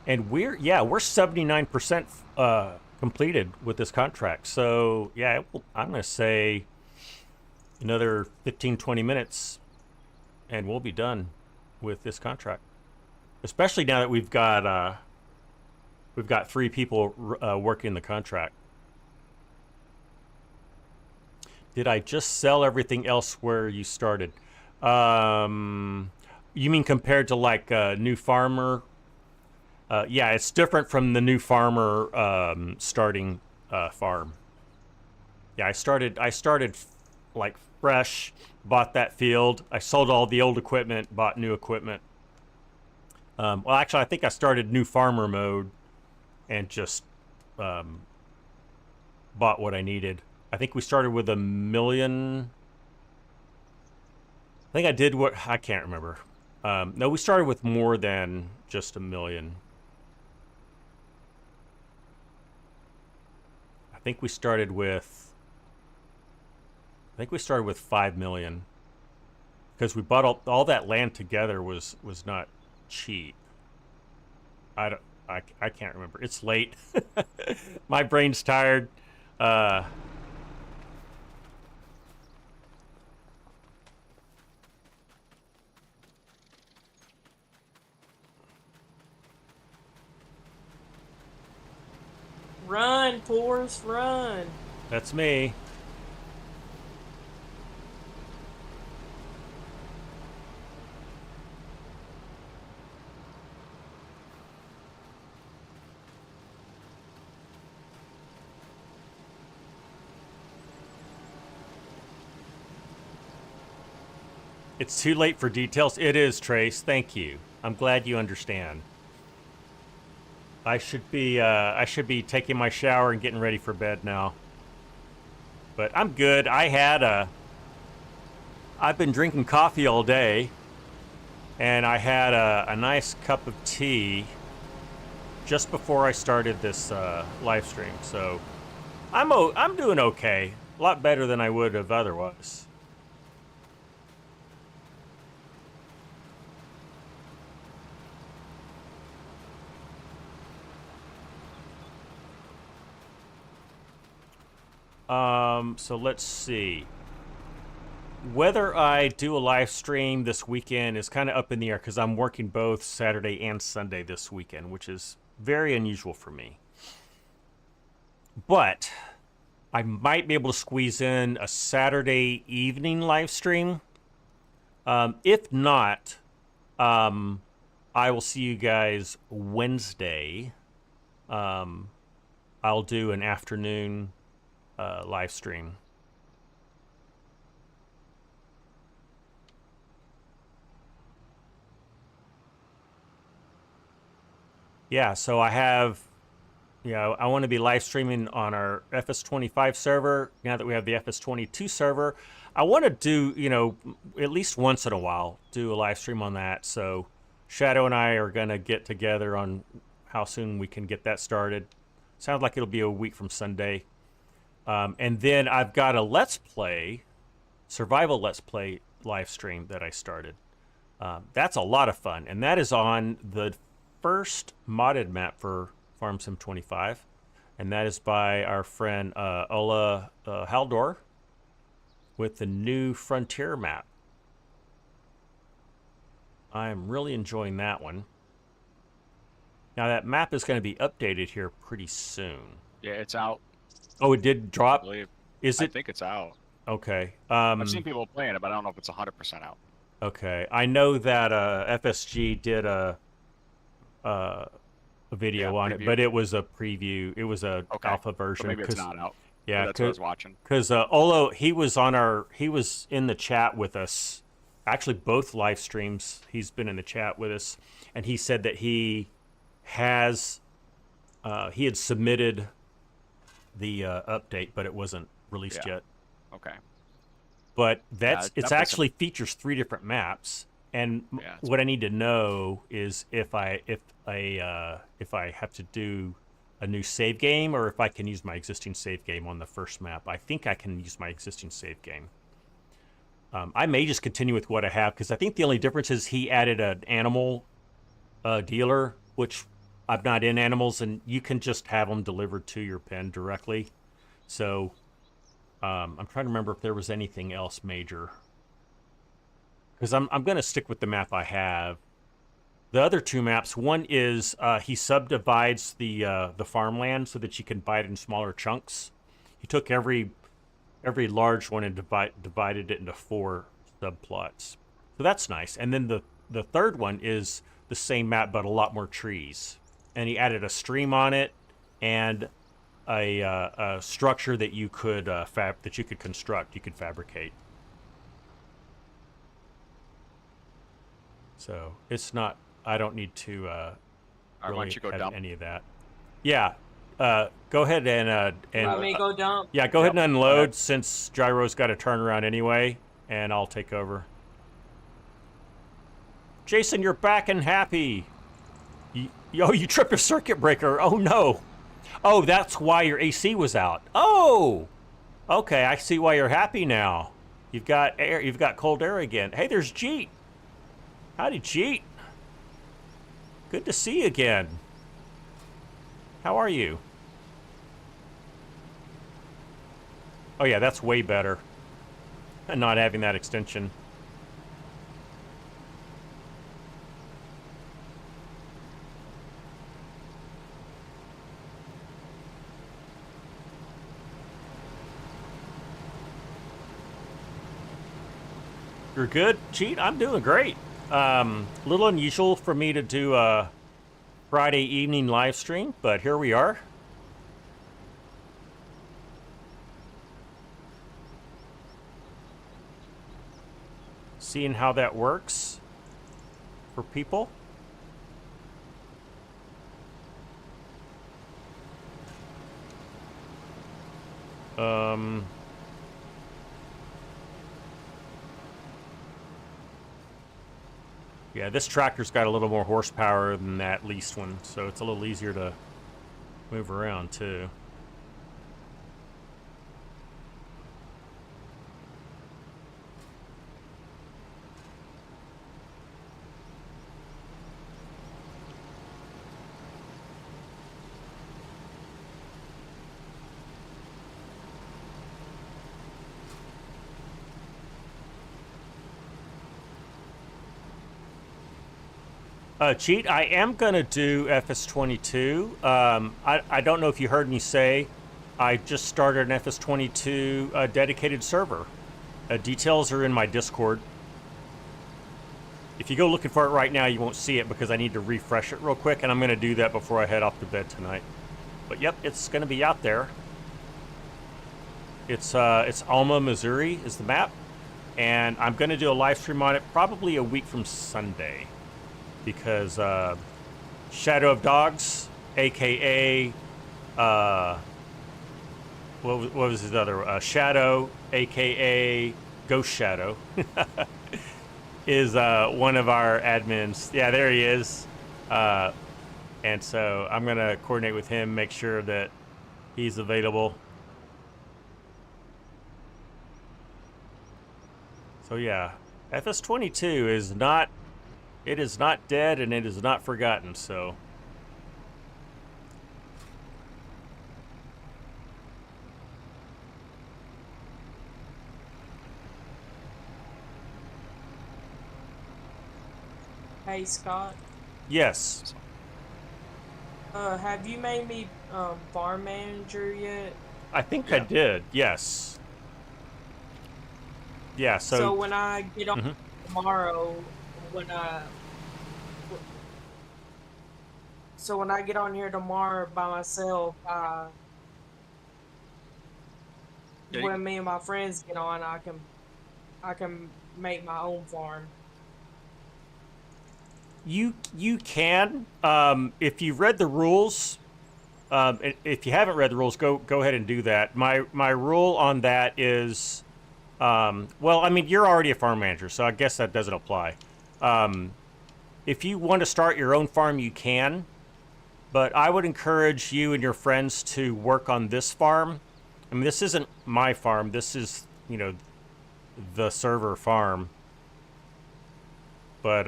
And we're 79% completed with this contract. So yeah, I'm going to say another 15, 20 minutes and we'll be done with this contract. Especially now that we've got 3 people working the contract. Did I just sell everything else where you started? You mean compared to like New Farmer? Yeah, it's different from the New Farmer starting farm. Yeah, I started like fresh, bought that field. I sold all the old equipment, bought new equipment. Well, actually, I think I started New Farmer mode and just bought what I needed. I think we started with 1 million. I think I did what I can't remember. No, we started with more than just 1 million. I think we started with 5 million because we bought all that land together was not cheap. I can't remember. It's late. My brain's tired. Run, Forrest, run. That's me. It's too late for details. It is, Trace. Thank you. I'm glad you understand. I should be taking my shower and getting ready for bed now. But I'm good. I've been drinking coffee all day, and I had a nice cup of tea just before I started this live stream. So I'm doing okay. A lot better than I would have otherwise. So let's see. Whether I do a live stream this weekend is kind of up in the air because I'm working both Saturday and Sunday this weekend, which is very unusual for me. But I might be able to squeeze in a Saturday evening live stream. If not, I will see you guys Wednesday. I'll do an afternoon live stream. Yeah, so I have, I want to be live streaming on our FS25 server. Now that we have the FS22 server, I want to do, at least once in a while, do a live stream on that. So Shadow and I are going to get together on how soon we can get that started. Sounds like it'll be a week from Sunday. And then I've got a Let's Play, survival Let's Play live stream that I started. That's a lot of fun. And that is on the first modded map for Farm Sim 25. And that is by our friend Ola Haldor with the new Frontier map. I'm really enjoying that one. Now that map is going to be updated here pretty soon. Yeah, it's out. Oh, it did drop? I believe. Is it? I think it's out. Okay. I've seen people playing it, but I don't know if it's 100% out. Okay. I know that FSG did a video on it, but it was a preview. It was a alpha version. So maybe it's not out. Yeah, that's what I was watching. Because Olo, he was in the chat with us. Actually, both live streams, he's been in the chat with us, and he said that he had submitted the update, but it wasn't released yet. Okay. but it's definitely actually features 3 different maps. And what I need to know is if I have to do a new save game or if I can use my existing save game on the first map. I think I can use my existing save game. I may just continue with what I have because I think the only difference is he added an animal dealer, which I'm not in animals, and you can just have them delivered to your pen directly. So I'm trying to remember if there was anything else major. Because I'm going to stick with the map I have. The other 2 maps, one is he subdivides the farmland so that you can buy it in smaller chunks. He took every large one and divided it into 4 subplots. So that's nice. And then the third one is the same map but a lot more trees. And he added a stream on it and a structure that you could construct, you could fabricate. So it's not. I don't need to Why don't you go have dump? any of that. Yeah. Go ahead and Want me to go dump? yeah, go ahead and unload since Gyro's got to turn around anyway, and I'll take over. Jason, you're back and happy. You tripped a circuit breaker. Oh no. Oh, that's why your AC was out. Oh. Okay, I see why you're happy now. You've got air. You've got cold air again. Hey, there's Jeet. Howdy, Jeet. Good to see you again. How are you? Oh yeah, that's way better. And not having that extension. You're good, Cheat? I'm doing great. A little unusual for me to do a Friday evening live stream, but here we are. Seeing how that works for people. Yeah, this tractor's got a little more horsepower than that leased one, so it's a little easier to move around too. Cheat, I am going to do FS22. I don't know if you heard me say, I just started an FS22 dedicated server. Details are in my Discord. If you go looking for it right now, you won't see it because I need to refresh it real quick, and I'm going to do that before I head off to bed tonight. But yep, it's going to be out there. It's Alma, Missouri is the map, and I'm going to do a live stream on it probably a week from Sunday. Because Shadow of Dogs, aka what was his other Shadow, aka Ghost Shadow, is one of our admins. Yeah, there he is. And so I'm gonna coordinate with him, make sure that he's available. So yeah, FS22 is not. It is not dead and it is not forgotten, so. Hey, Scott. Yes. Have you made me farm manager yet? I think I did, yes. Yeah, So when I get on tomorrow, when I get on here tomorrow by myself, when me and my friends get on, I can make my own farm. You can, if you've read the rules. If you haven't read the rules, go ahead and do that. My rule on that is, Well, I mean, you're already a farm manager, so I guess that doesn't apply. If you want to start your own farm, you can. But I would encourage you and your friends to work on this farm. I mean, this isn't my farm. This is, you know, the server farm. But,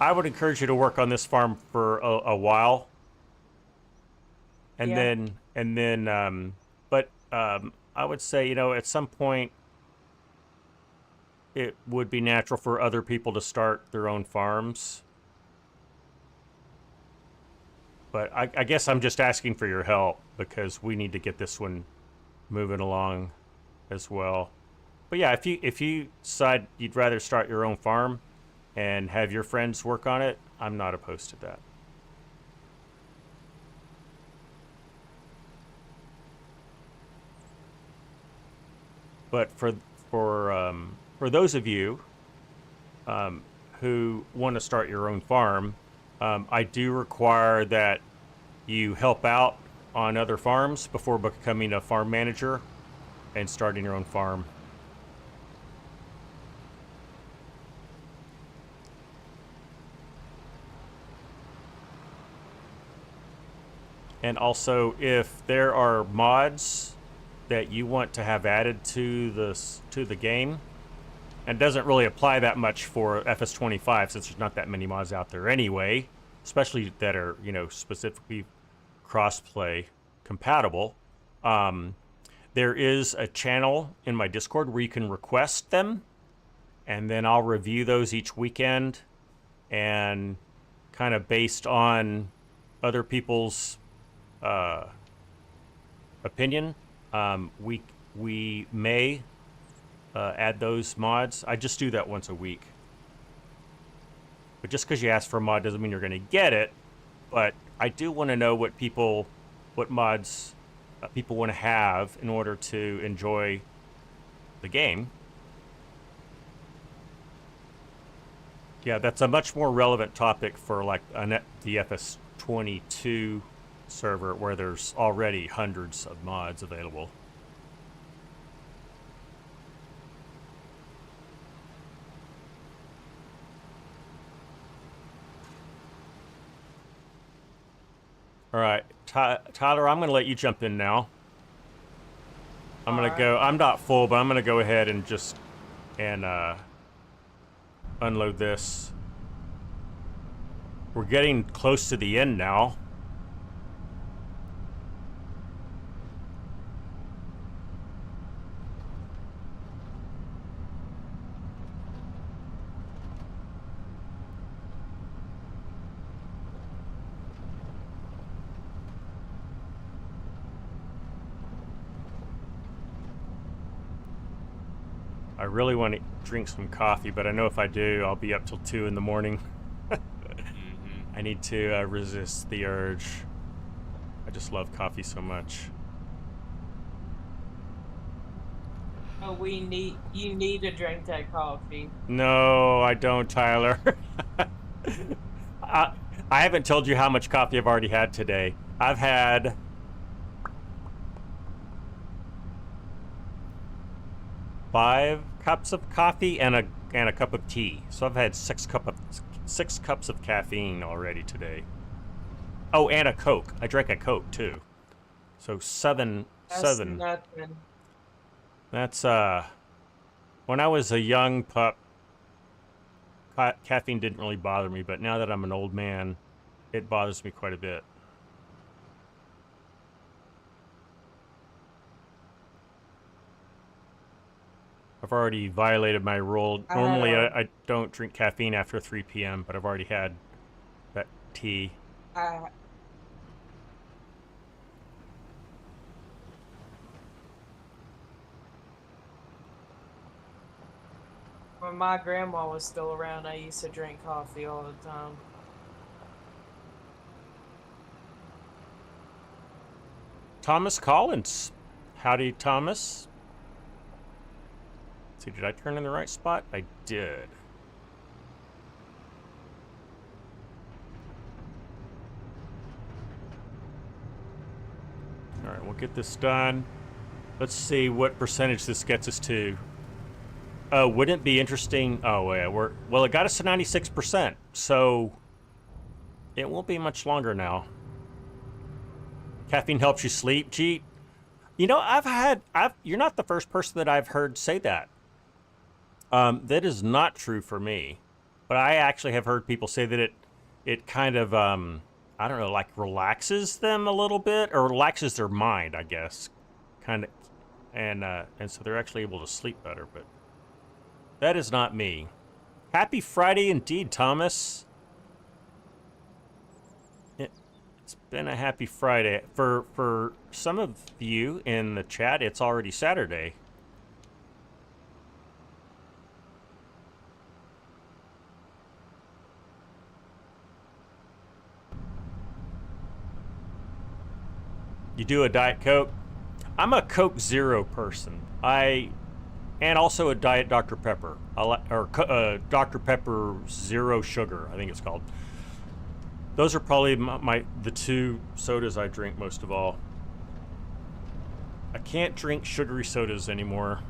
I would encourage you to work on this farm for a while. And Yeah. but I would say, you know, at some point, it would be natural for other people to start their own farms. But I guess I'm just asking for your help because we need to get this one moving along as well. But yeah, if you decide you'd rather start your own farm and have your friends work on it, I'm not opposed to that. But for those of you who want to start your own farm, I do require that you help out on other farms before becoming a farm manager and starting your own farm. And also, if there are mods that you want to have added to the game, and it doesn't really apply that much for FS25 since there's not that many mods out there anyway, especially that are, you know, specifically crossplay compatible. There is a channel in my Discord where you can request them, and then I'll review those each weekend, and kind of based on other people's opinion, we may add those mods. I just do that once a week. But just because you ask for a mod doesn't mean you're going to get it. But I do want to know what mods people want to have in order to enjoy the game. Yeah, that's a much more relevant topic for like the FS22 server where there's already hundreds of mods available. All right, Tyler, I'm going to let you jump in now. I'm going to go. I'm not full, but I'm going to go ahead and just unload this. We're getting close to the end now. I really want to drink some coffee, but I know if I do, I'll be up till 2 in the morning. I need to resist the urge. I just love coffee so much. Oh, you need to drink that coffee. No, I don't, Tyler. I haven't told you how much coffee I've already had today. I've had 5 cups of coffee and a cup of tea. So I've had 6 cups of caffeine already today. Oh, and a Coke. I drank a Coke too. So seven. Nothing. That's when I was a young pup, caffeine didn't really bother me, but now that I'm an old man, it bothers me quite a bit. I've already violated my rule. Normally, I don't drink caffeine after 3 p.m., but I've already had that tea. When my grandma was still around, I used to drink coffee all the time. Thomas Collins. Howdy, Thomas. Let's see, did I turn in the right spot? I did. get this done. Let's see what percentage this gets us to. Wouldn't it be interesting? Oh, yeah, well, it got us to 96%, so it won't be much longer now. Caffeine helps you sleep, Jeet. You know, you're not the first person that I've heard say that. That is not true for me, but I actually have heard people say that it kind of, I don't know, like relaxes them a little bit, or relaxes their mind, I guess, kind of, and so they're actually able to sleep better, but that is not me. Happy Friday indeed, Thomas. It's been a happy Friday. For some of you in the chat, it's already Saturday. You do a Diet Coke? I'm a Coke Zero person. And also a Diet Dr. Pepper. Dr. Pepper Zero Sugar, I think it's called. Those are probably the two sodas I drink most of all. I can't drink sugary sodas anymore.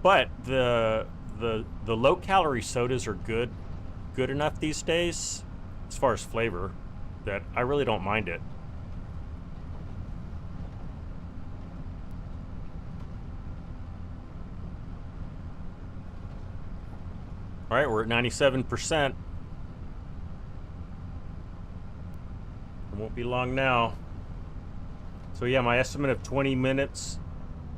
But the low calorie sodas are good enough these days, as far as flavor, that I really don't mind it. All right, we're at 97%. It won't be long now. So yeah, my estimate of 20 minutes,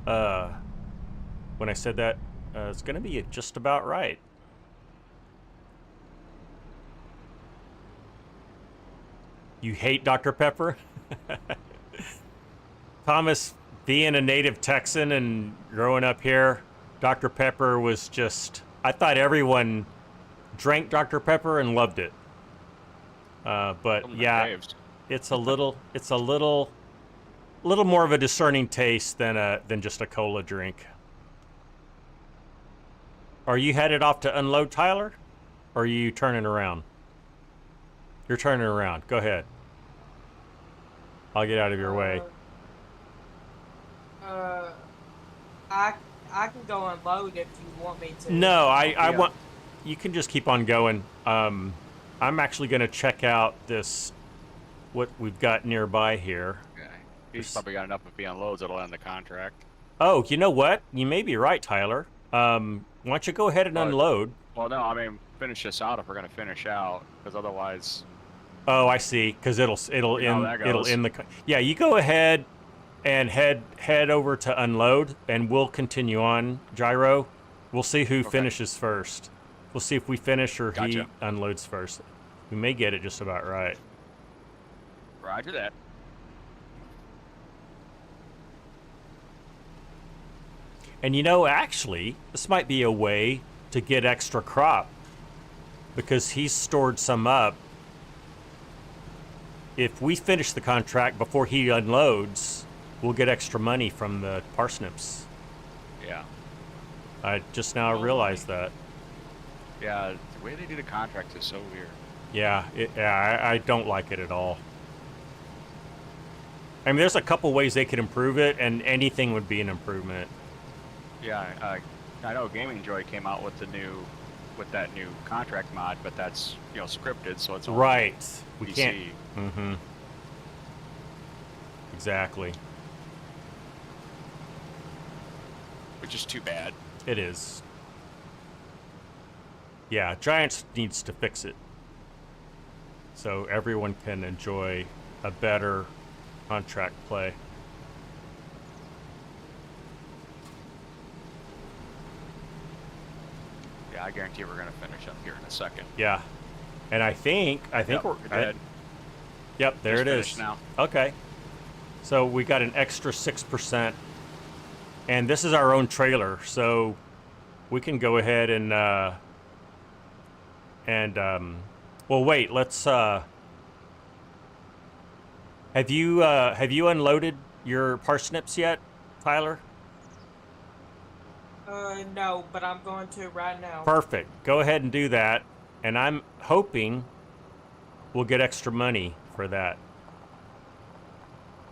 when I said that, it's gonna be just about right. You hate Dr. Pepper? Thomas, being a native Texan and growing up here, Dr. Pepper was just, I thought everyone drank Dr. Pepper and loved it. But yeah, it's a little more of a discerning taste than just a cola drink. Are you headed off to unload, Tyler? Or are you turning around? You're turning around. Go ahead. I'll get out of your way. I can go unload if you want me to. No, I want. You can just keep on going. I'm actually going to check out what we've got nearby here. Okay. He's probably got enough if he unloads, it'll end the contract. Oh, you know what? You may be right, Tyler. Why don't you go ahead and unload? Well, no, I mean, finish this out if we're going to finish out, because otherwise. Oh, I see. Because it'll end the. Yeah, you go ahead and head over to unload, and we'll continue on, Gyro. We'll see who finishes first. We'll see if we finish or he unloads first. We may get it just about right. Roger that. And you know, actually, this might be a way to get extra crop, because he's stored some up. If we finish the contract before he unloads, we'll get extra money from the parsnips. Yeah. I just now realized that. Yeah, the way they do the contract is so weird. Yeah, I don't like it at all. I mean, there's a couple ways they could improve it, and anything would be an improvement. Yeah, I know Gaming Joy came out with that new contract mod, but that's scripted, so it's right. We PC. Can't. Mm-hmm. Exactly. Which is too bad. It is. Yeah, Giants needs to fix it so everyone can enjoy a better contract play. Yeah, I guarantee we're gonna finish up here in a second. Yeah, and I think we're good. Yep, there it is. Now. Okay, so we got an extra 6%, and this is our own trailer, so we can go ahead and well, wait. Let's. Have you unloaded your parsnips yet, Tyler? No, but I'm going to right now. Perfect. Go ahead and do that, and I'm hoping we'll get extra money for that.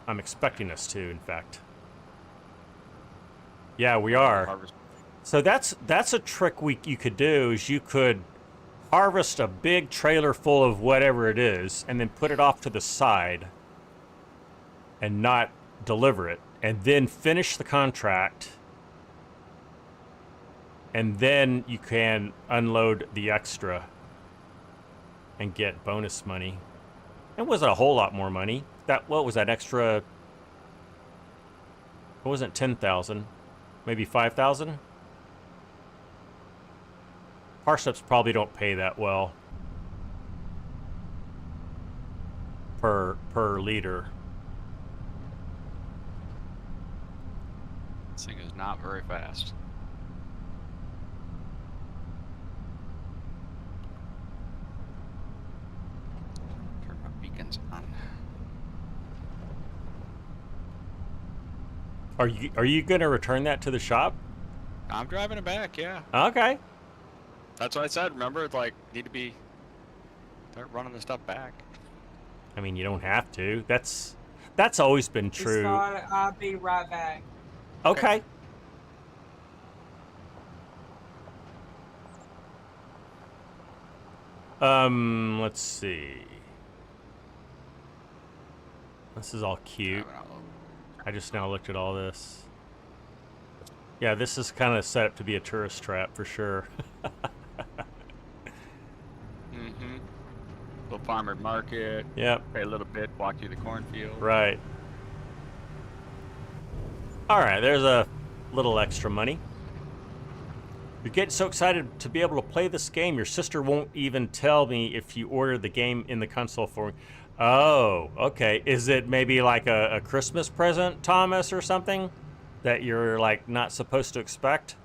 I'm expecting us to, in fact. Yeah, we are. Harvest. So that's a trick you could do, is you could harvest a big trailer full of whatever it is and then put it off to the side and not deliver it, and then finish the contract, and then you can unload the extra and get bonus money. It wasn't a whole lot more money. What was that extra? It wasn't 10,000, maybe 5,000. Parsnips probably don't pay that well per liter. This thing is not very fast. Turn my beacons on. Are you going to return that to the shop? I'm driving it back, yeah. Okay. That's what I said, remember? It's like, need to start running the stuff back. I mean, you don't have to. That's always been true. I'll be right back. Okay. Let's see. This is all cute. I just now looked at all this. Yeah, this is kind of set up to be a tourist trap for sure. Mm-hmm. Little farmer market. Yep. Pay a little bit, walk through the cornfield. Right. All right, there's a little extra money. You get so excited to be able to play this game, your sister won't even tell me if you ordered the game in the console for me. Oh, okay. Is it maybe like a Christmas present, Thomas, or something that you're like not supposed to expect?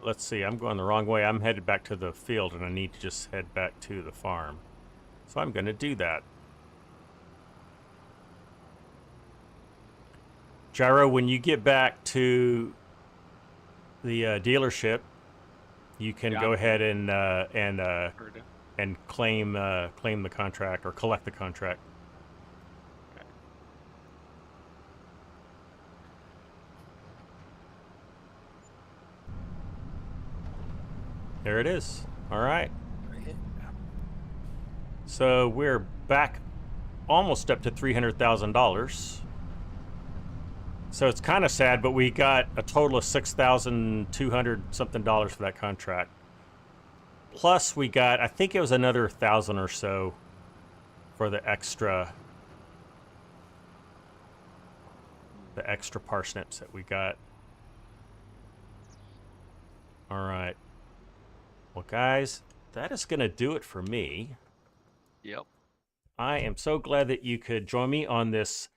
Let's see, I'm going the wrong way. I'm headed back to the field and I need to just head back to the farm. So I'm going to do that. Gyro, when you get back to the dealership, you can go ahead and claim the contract or collect the contract. There it is. All right. So we're back almost up to $300,000. So it's kind of sad, but we got a total of $6,200 something for that contract. Plus we got, I think it was another 1,000 or so for the extra parsnips that we got. All right. Well, guys, that is going to do it for me. Yep. I am so glad that you could join me on this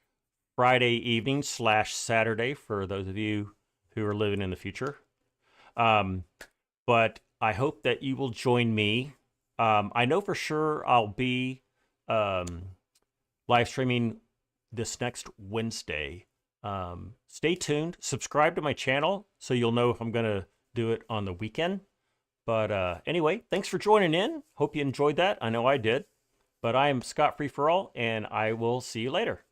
Friday evening / Saturday for those of you who are living in the future. But I hope that you will join me. I know for sure I'll be live streaming this next Wednesday. Stay tuned. Subscribe to my channel so you'll know if I'm going to do it on the weekend. But anyway, thanks for joining in. Hope you enjoyed that. I know I did. But I am Scott Free for All, and I will see you later.